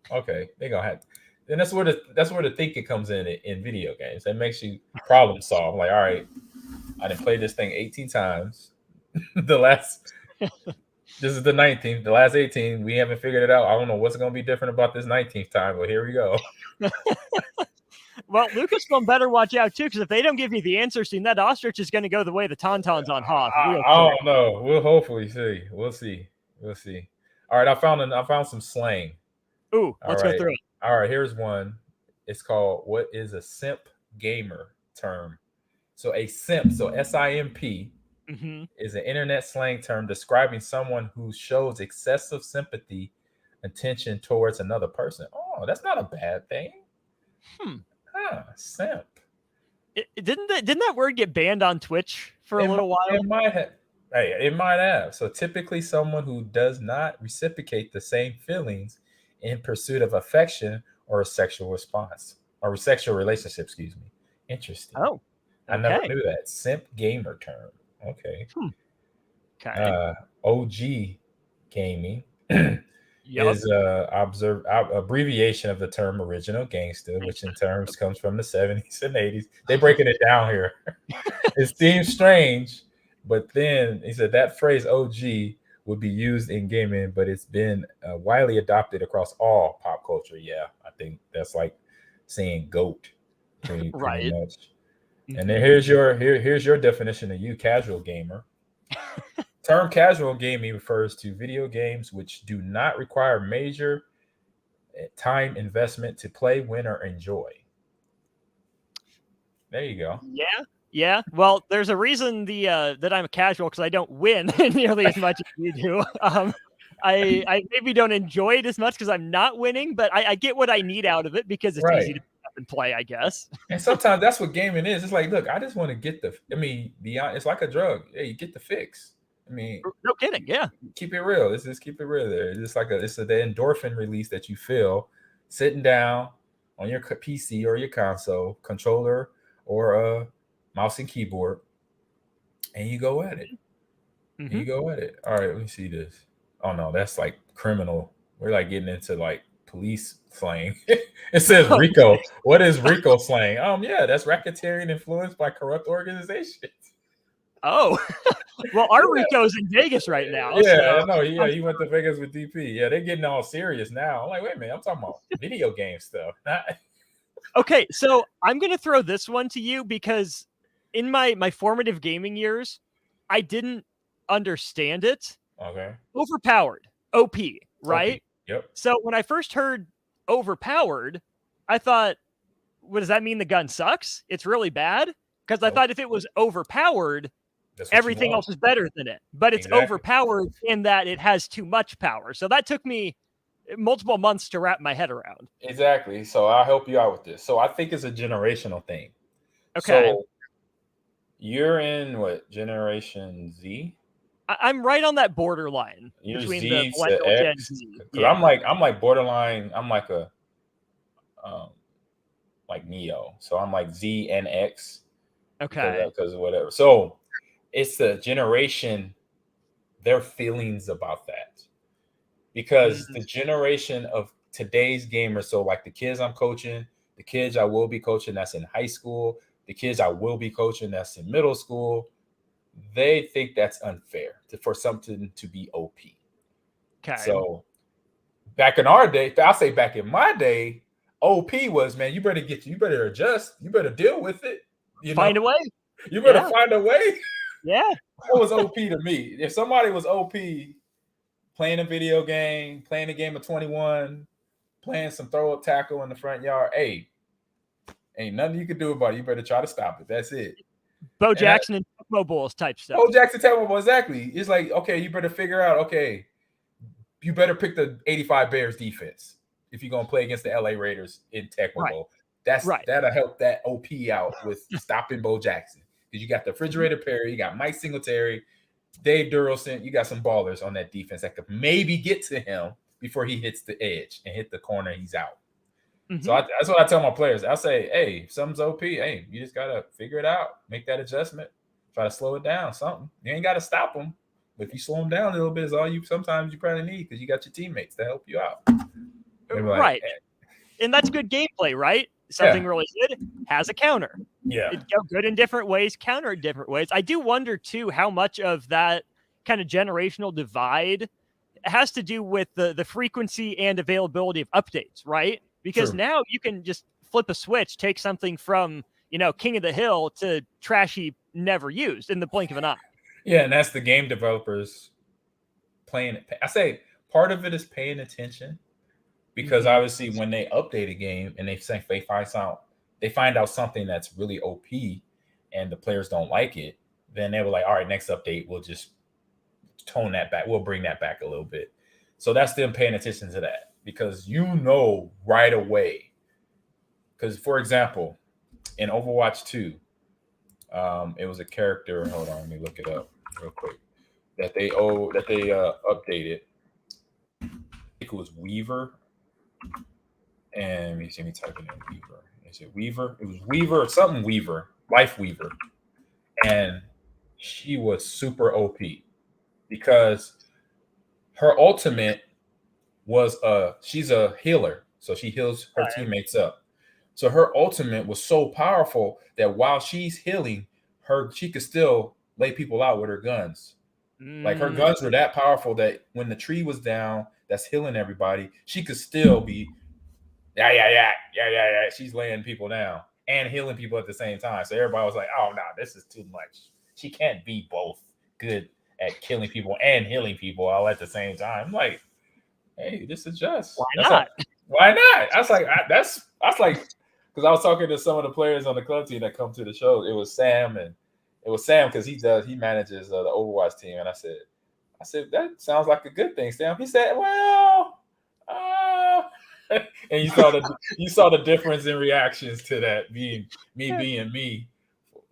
okay. They're going to have to. And that's where the thinking comes in video games. That makes you problem solve. Like, all right, I didn't play this thing 18 times. This is the 19th. The last 18, we haven't figured it out. I don't know what's going to be different about this 19th time, but here we go. Well, Lucasfilm better watch out too, because if they don't give you the answer scene, that ostrich is going to go the way the tauntauns on Hoth. Real I quick. don't know. We'll hopefully see. We'll see. All right, I found some slang. Ooh, All let's right. go through it. All right, here's one. It's called what is a simp gamer term? So a simp, so SIMP, Mm-hmm. is an internet slang term describing someone who shows excessive sympathy, attention towards another person. Oh, that's not a bad thing. Simp. Didn't that word get banned on Twitch for a little while? It might have. Hey, it might have. So typically, someone who does not reciprocate the same feelings in pursuit of affection or a sexual response or a sexual relationship. Excuse me. Interesting. Oh, I never knew that. Simp gamer term. Okay. Okay. OG gaming Yep. is abbreviation of the term original gangster, which in terms comes from the 70s and 80s. They're breaking it down here. It seems strange, but then he said that phrase OG would be used in gaming, but it's been widely adopted across all pop culture. Yeah, I think that's like saying GOAT, pretty Right. much. And then here's your definition of casual gamer. Term casual gaming refers to video games which do not require major time investment to play, win, or enjoy. There you go. Yeah. Well, there's a reason that I'm a casual, because I don't win nearly as much as you do. I maybe don't enjoy it as much because I'm not winning, but I get what I need out of it because it's easy to pick up and play, I guess. And sometimes that's what gaming is. It's like, look, I just want to get beyond. It's like a drug. Yeah, you get the fix. I mean, no kidding. Yeah. Keep it real. Let's just keep it real there. It's like the endorphin release that you feel sitting down on your PC or your console, controller or a mouse and keyboard, and you go at it. Mm-hmm. You go at it. All right, let me see this. Oh no, that's like criminal. We're like getting into like police slang. It says RICO. What is RICO slang? Yeah, that's racketeering influenced by corrupt organizations. Oh, well, our Rico's in Vegas right now. Yeah, so. Yeah, he went to Vegas with DP. Yeah, they're getting all serious now. I'm like, wait a minute, I'm talking about video game stuff. Okay, so I'm going to throw this one to you because in my formative gaming years, I didn't understand it. Okay. Overpowered. OP, right? OP. Yep. So when I first heard overpowered, I thought, what does that mean? The gun sucks? It's really bad? Because I thought if it was overpowered, everything else is better than it. But it's overpowered in that it has too much power. So that took me multiple months to wrap my head around. Exactly. So I'll help you out with this. So I think it's a generational thing. Okay. So you're in what, Generation Z? I'm right on that borderline between Z the millennial to Gen X. Z. Yeah. I'm like borderline. I'm like a like Neo. So I'm like Z and X. Okay. Because whatever. So it's the generation, their feelings about that. Because the generation of today's gamers, so like the kids I'm coaching, the kids I will be coaching that's in high school, the kids I will be coaching that's in middle school, they think that's unfair for something to be OP. Okay. So back in our day, I'll say back in my day, OP was, man, you better adjust, you better deal with it. Find a way. You better find a way. Yeah. That was OP to me. If somebody was OP playing a video game, playing a game of 21, playing some throw up tackle in the front yard, hey, ain't nothing you can do about it. You better try to stop it. That's it. Bo Jackson and Tecmo Bulls type stuff. Bo Jackson, Tecmo Bulls, exactly. It's like, okay, you better figure out, okay, you better pick the 85 Bears defense if you're going to play against the LA Raiders in Tecmo Bowl. That'll help that OP out with stopping Bo Jackson. Because you got the refrigerator Perry, you got Mike Singletary, Dave Durrelson, you got some ballers on that defense that could maybe get to him before he hits the edge and hit the corner, he's out. Mm-hmm. So that's what I tell my players. I say, hey, if something's OP, hey, you just got to figure it out, make that adjustment, try to slow it down, something. You ain't got to stop them. But if you slow them down a little bit, is all you sometimes you probably need because you got your teammates to help you out. Right. And that's good gameplay, right? Something really good has a counter. Yeah. It go good in different ways, counter in different ways. I do wonder, too, how much of that kind of generational divide has to do with the frequency and availability of updates, right? Because now you can just flip a switch, take something from, King of the Hill to trashy never used in the blink of an eye. Yeah, and that's the game developers playing it. I say part of it is paying attention because obviously when they update a game and they find out something that's really OP and the players don't like it, then they were like, all right, next update, we'll just tone that back. We'll bring that back a little bit. So that's them paying attention to that because right away. Because, for example, in Overwatch 2, it was a character. Hold on, let me look it up real quick. That they updated. I think it was Weaver. And let me type it in Weaver. Is it Weaver? It was Weaver or something Weaver. Life Weaver. And she was super OP because her ultimate was she's a healer. So she heals her teammates up. So her ultimate was so powerful that while she's healing, she could still lay people out with her guns. Like her guns were that powerful that when the tree was down, that's healing everybody, she could still be yeah. She's laying people down and healing people at the same time. So everybody was like, oh no, this is too much. She can't be both good at killing people and healing people all at the same time. I'm like, hey, this is just why not? I was like, because I was talking to some of the players on the club team that come to the show. It was Sam because he manages the Overwatch team. And I said, that sounds like a good thing, Sam. He said, well, and you saw the difference in reactions to that being me.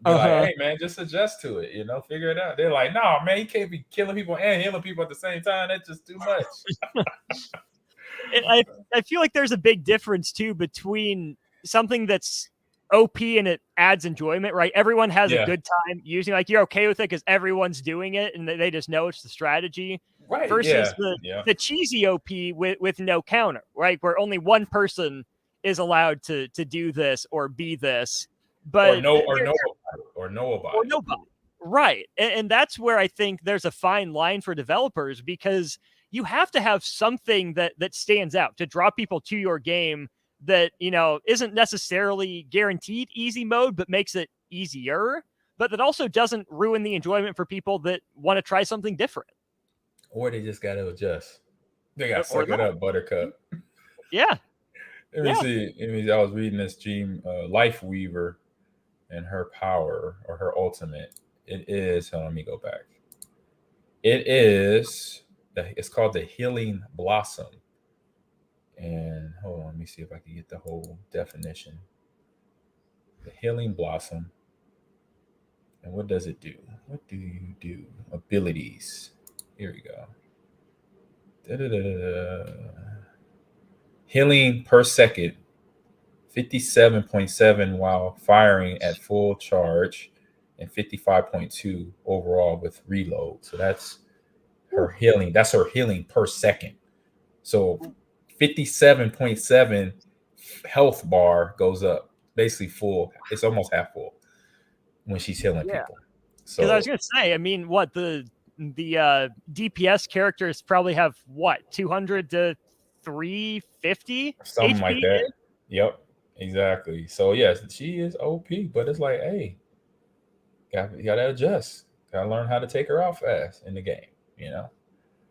Like, hey man, just adjust to it, figure it out. They're like, no, man, you can't be killing people and healing people at the same time. That's just too much. And I feel like there's a big difference too between something that's OP and it adds enjoyment, right? Everyone has a good time using, like, you're okay with it because everyone's doing it and they just know it's the strategy. Right. Versus the cheesy OP with no counter, right? Where only one person is allowed to do this or be this, but know about it. Right. And that's where I think there's a fine line for developers because you have to have something that stands out to draw people to your game that, isn't necessarily guaranteed easy mode, but makes it easier, but that also doesn't ruin the enjoyment for people that want to try something different. Or they just got to adjust. They got to suck it up, Buttercup. Yeah. Let me see. I was reading this dream, Life Weaver and her power or her ultimate. It is, let me go back. It's called the Healing Blossom. And hold on, let me see if I can get the whole definition. The Healing Blossom. And what does it do? What do you do? Abilities. Here we go. Healing per second, 57.7 while firing at full charge, and 55.2 overall with reload. So that's her healing. That's her healing per second. So 57.7 health bar goes up, basically full. It's almost half full when she's healing people. So because I was going to say, I mean, what the DPS characters probably have 200 to 350 something HP? like that. Yep, exactly. So yes, she is OP, but it's like, hey, you gotta adjust. Gotta learn how to take her out fast in the game.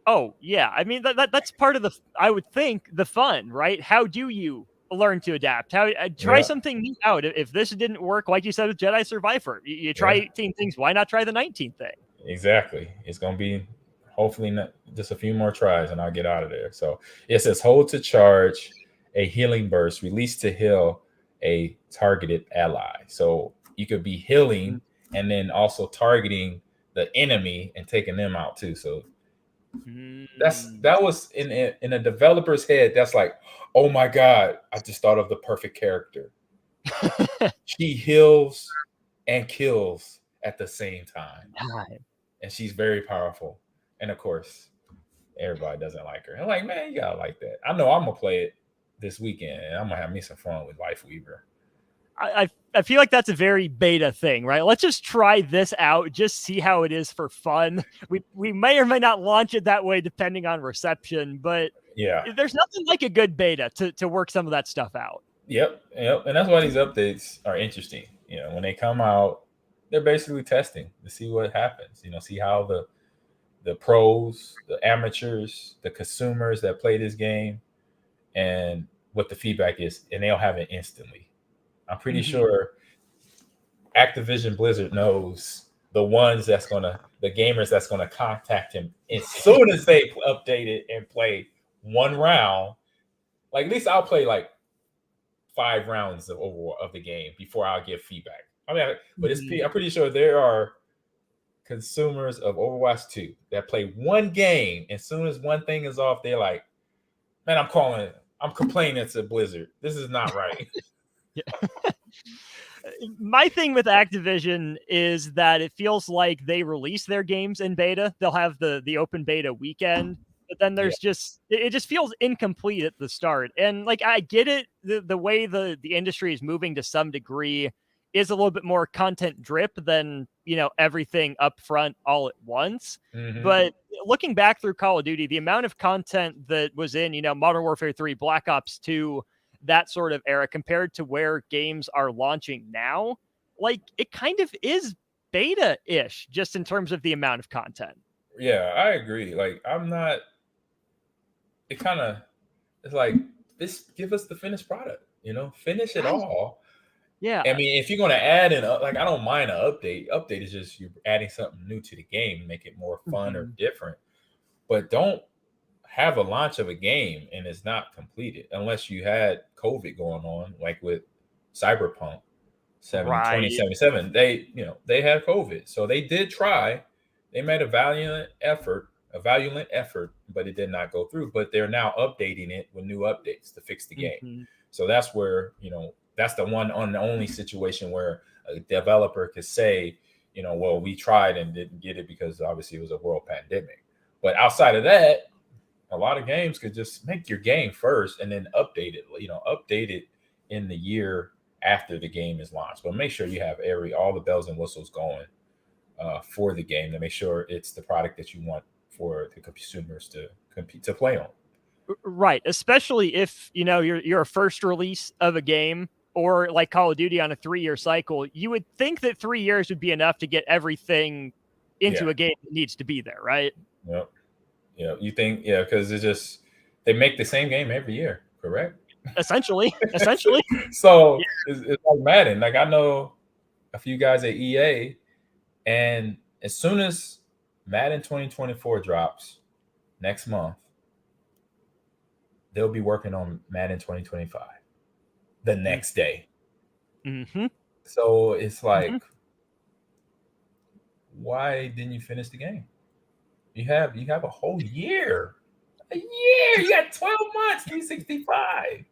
Oh yeah, I mean that's part of I would think the fun, right? How do you learn to adapt? How try something new out? If this didn't work, like you said with Jedi Survivor, you try 18 things. Why not try the 19th thing? Exactly. It's going to be hopefully not just a few more tries and I'll get out of there. So it says hold to charge a healing burst, release to heal a targeted ally. So you could be healing and then also targeting the enemy and taking them out too. So that was in a developer's head. That's like, oh my God, I just thought of the perfect character. She heals and kills at the same time. And she's very powerful. And of course, everybody doesn't like her. I'm like, man, you gotta like that. I know I'm gonna play it this weekend and I'm gonna have me some fun with Life Weaver. I feel like that's a very beta thing, right? Let's just try this out, just see how it is for fun. We may or may not launch it that way depending on reception, but there's nothing like a good beta to work some of that stuff out. Yep, and that's why these updates are interesting. When they come out, they're basically testing to see what happens. See how the pros, the amateurs, the consumers that play this game, and what the feedback is, and they'll have it instantly. I'm pretty sure Activision Blizzard knows the gamers that's gonna contact him as soon as they update it and play one round. Like at least I'll play like 5 rounds of the game before I'll give feedback. But I'm pretty sure there are consumers of Overwatch 2 that play one game. As soon as one thing is off, they're like, man, I'm complaining to Blizzard. This is not right. My thing with Activision is that it feels like they release their games in beta. They'll have the open beta weekend, but then there's it just feels incomplete at the start. And like, I get it. The way the industry is moving to some degree is a little bit more content drip than, everything up front all at once. But looking back through Call of Duty, the amount of content that was in, Modern Warfare 3, Black Ops 2, that sort of era compared to where games are launching now, like it kind of is beta-ish just in terms of the amount of content. Yeah, I agree. Like it's like, this give us the finished product, finish it all. Yeah. I mean, if you're going to add in, like, I don't mind an update. Update is just you're adding something new to the game, make it more fun or different. But don't have a launch of a game and it's not completed unless you had COVID going on, like with Cyberpunk 2077. They had COVID. So they did try. They made a valiant effort, but it did not go through. But they're now updating it with new updates to fix the game. So that's where, that's the one on the only situation where a developer could say, well, we tried and didn't get it because obviously it was a world pandemic. But outside of that, a lot of games could just make your game first and then update it in the year after the game is launched. But make sure you have all the bells and whistles going for the game to make sure it's the product that you want for the consumers to play on. Right, especially if you're a first release of a game, or like Call of Duty on a 3-year cycle. You would think that 3 years would be enough to get everything into a game that needs to be there, right? Yep. Yeah, you think, because it's just they make the same game every year, correct? Essentially. So it's like Madden. Like I know a few guys at EA, and as soon as Madden 2024 drops next month, they'll be working on Madden 2025 the next day. So it's like, why didn't you finish the game? You have a whole year. You got 12 months, 365.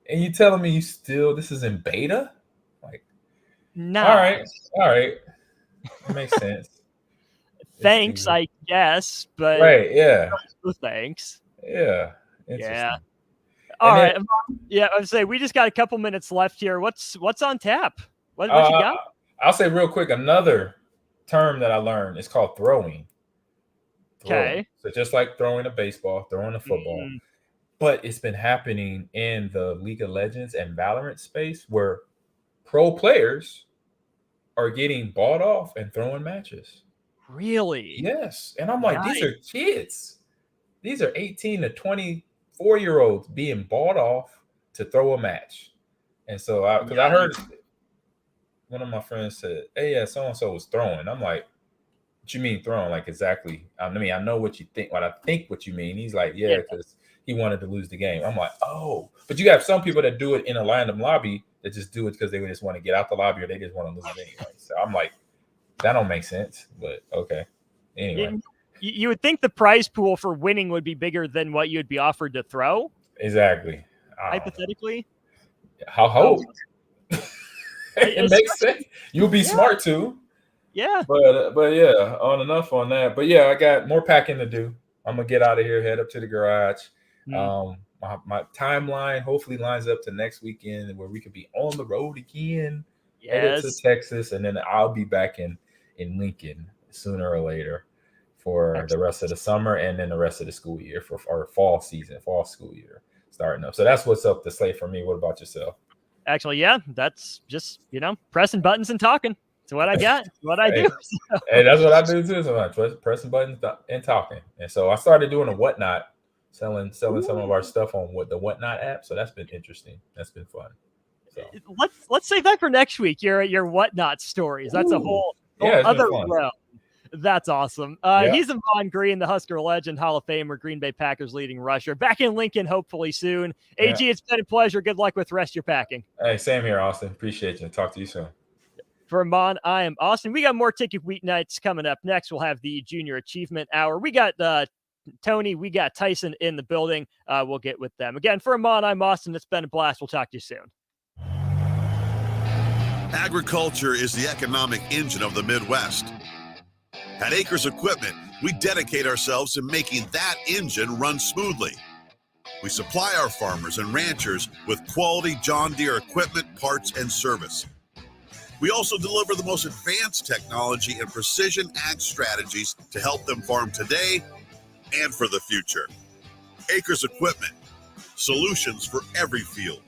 And you telling me this is in beta? Like, no. All right. It makes sense. Thanks, I guess, but right, yeah. Thanks. Yeah. Yeah. All right. I would say we just got a couple minutes left here. What's on tap? What you got? I'll say real quick, another term that I learned is called throwing. Okay. So just like throwing a baseball, throwing a football, but it's been happening in the League of Legends and Valorant space where pro players are getting bought off and throwing matches. Really? Yes. And I'm like, These are kids. These are 18 to 24-year-olds being bought off to throw a match. And so because I heard one of my friends said, hey, yeah, so-and-so was throwing. I'm like, what you mean throwing? Like, exactly. I mean, I know what you think, what you mean. He's like, yeah, because he wanted to lose the game. I'm like, oh. But you have some people that do it in a random lobby that just do it because they just want to get out the lobby or they just want to lose it anyway. So I'm like, that don't make sense, but okay. Anyway. You would think the prize pool for winning would be bigger than what you would be offered to throw. Exactly. Hypothetically. How hope. It makes sense. You'll be smart too. Yeah. But yeah, on enough on that. But yeah, I got more packing to do. I'm gonna get out of here, head up to the garage. My timeline hopefully lines up to next weekend where we could be on the road again, headed to Texas, and then I'll be back in Lincoln sooner or later for the rest of the summer and then the rest of the school year for our fall school year. starting up. So that's what's up the slate for me. What about yourself? Actually, yeah, that's just, pressing buttons and talking. It's what I got. It's what I do. So. Hey, that's what I do too so much. Pressing buttons and talking. And so I started doing a Whatnot, selling some of our stuff on the Whatnot app. So that's been interesting. That's been fun. So let's save that for next week. Your Whatnot stories. That's a whole other realm. That's awesome. He's Ahman Green, the Husker legend, Hall of Famer, Green Bay Packers leading rusher. Back in Lincoln, hopefully soon. AG, it's been a pleasure. Good luck with the rest of your packing. Hey, same here, Austin. Appreciate you. Talk to you soon. For Ahman, I am Austin. We got more Ticket Weeknights coming up next. We'll have the Junior Achievement Hour. We got Tony. We got Tyson in the building. We'll get with them. Again, for Ahman, I'm Austin. It's been a blast. We'll talk to you soon. Agriculture is the economic engine of the Midwest. At Acres Equipment, we dedicate ourselves to making that engine run smoothly. We supply our farmers and ranchers with quality John Deere equipment, parts, and service. We also deliver the most advanced technology and precision ag strategies to help them farm today and for the future. Acres Equipment, solutions for every field.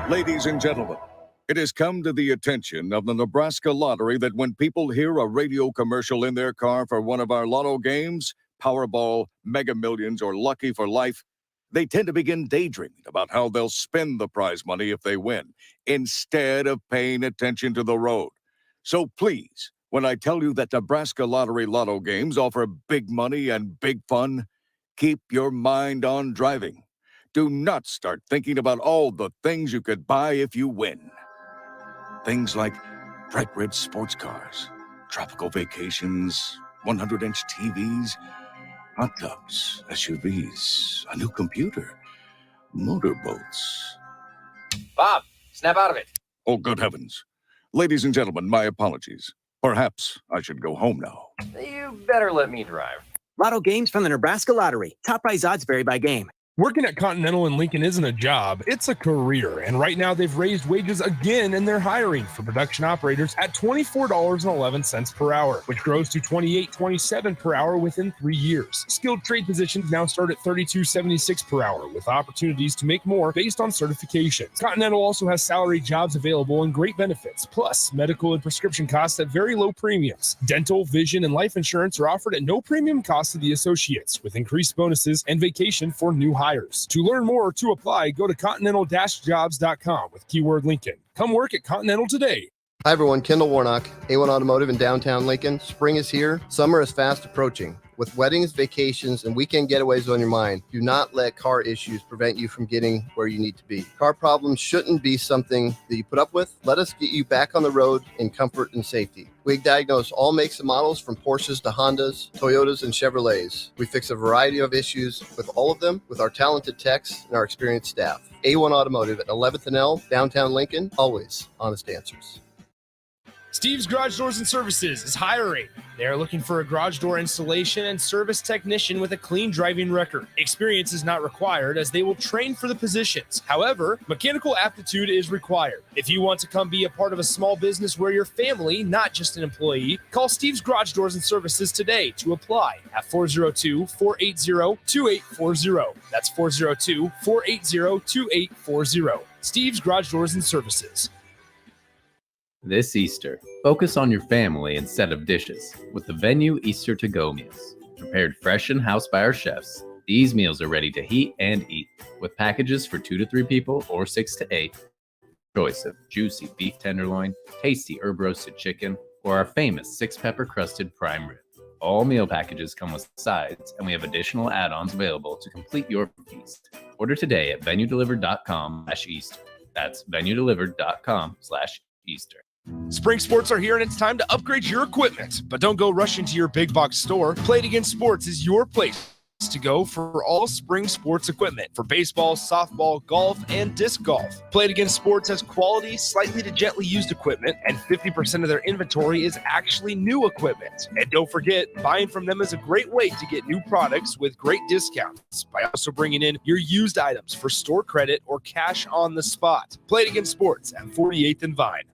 Ladies and gentlemen, it has come to the attention of the Nebraska Lottery that when people hear a radio commercial in their car for one of our lotto games, Powerball, Mega Millions, or Lucky for Life, they tend to begin daydreaming about how they'll spend the prize money if they win, instead of paying attention to the road. So please, when I tell you that Nebraska Lottery lotto games offer big money and big fun, keep your mind on driving. Do not start thinking about all the things you could buy if you win. Things like bright red sports cars, tropical vacations, 100-inch TVs, hot tubs, SUVs, a new computer, motorboats. Bob, snap out of it. Oh, good heavens. Ladies and gentlemen, my apologies. Perhaps I should go home now. You better let me drive. Lotto games from the Nebraska Lottery. Top prize odds vary by game. Working at Continental in Lincoln isn't a job, it's a career. And right now they've raised wages again and they're hiring for production operators at $24.11 per hour, which grows to $28.27 per hour within 3 years. Skilled trade positions now start at $32.76 per hour with opportunities to make more based on certifications. Continental also has salary jobs available and great benefits, plus medical and prescription costs at very low premiums. Dental, vision, and life insurance are offered at no premium cost to the associates with increased bonuses and vacation for new hires. To learn more or to apply, go to continental-jobs.com with keyword Lincoln. Come work at Continental today. Hi everyone, Kendall Warnock, A1 Automotive in downtown Lincoln. Spring is here, summer is fast approaching. With weddings, vacations, and weekend getaways on your mind, do not let car issues prevent you from getting where you need to be. Car problems shouldn't be something that you put up with. Let us get you back on the road in comfort and safety. We diagnose all makes and models from Porsches to Hondas, Toyotas, and Chevrolets. We fix a variety of issues with all of them with our talented techs and our experienced staff. A1 Automotive at 11th and L, downtown Lincoln, always honest answers. Steve's Garage Doors and Services is hiring. They are looking for a garage door installation and service technician with a clean driving record. Experience is not required as they will train for the positions. However, mechanical aptitude is required. If you want to come be a part of a small business where you're family, not just an employee, call Steve's Garage Doors and Services today to apply at 402-480-2840. That's 402-480-2840. Steve's Garage Doors and Services. This Easter, focus on your family instead of dishes with the Venue Easter to-go meals. Prepared fresh in-house by our chefs, these meals are ready to heat and eat with packages for 2 to 3 people or 6 to 8. Choice of juicy beef tenderloin, tasty herb roasted chicken, or our famous 6-pepper crusted prime rib. All meal packages come with sides, and we have additional add-ons available to complete your feast. Order today at venuedelivered.com/Easter. That's venuedelivered.com/Easter. Spring sports are here and it's time to upgrade your equipment. But don't go rushing to your big box store. Play It Again Sports is your place to go for all spring sports equipment for baseball, softball, golf, and disc golf. Play It Again Sports has quality, slightly to gently used equipment, and 50% of their inventory is actually new equipment. And don't forget, buying from them is a great way to get new products with great discounts by also bringing in your used items for store credit or cash on the spot. Play It Again Sports at 48th and Vine.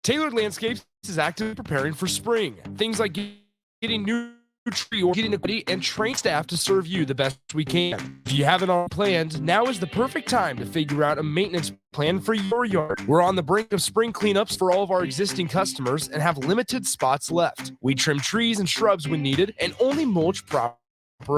Tailored Landscapes is actively preparing for spring. Things like getting new tree or getting equity and train staff to serve you the best we can. If you haven't already planned, now is the perfect time to figure out a maintenance plan for your yard. We're on the brink of spring cleanups for all of our existing customers and have limited spots left. We trim trees and shrubs when needed and only mulch proper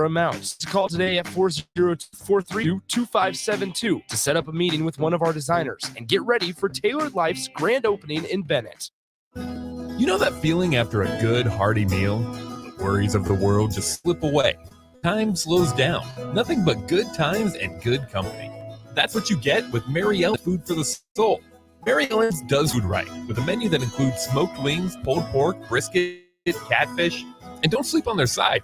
amounts. Call today at 402-432-2572 to set up a meeting with one of our designers and get ready for Tailored Life's grand opening in Bennett. You know that feeling after a good, hearty meal? The worries of the world just slip away. Time slows down. Nothing but good times and good company. That's what you get with Mary Ellen's Food for the Soul. Mary Ellen's does food right, with a menu that includes smoked wings, pulled pork, brisket, catfish, and don't sleep on their sides.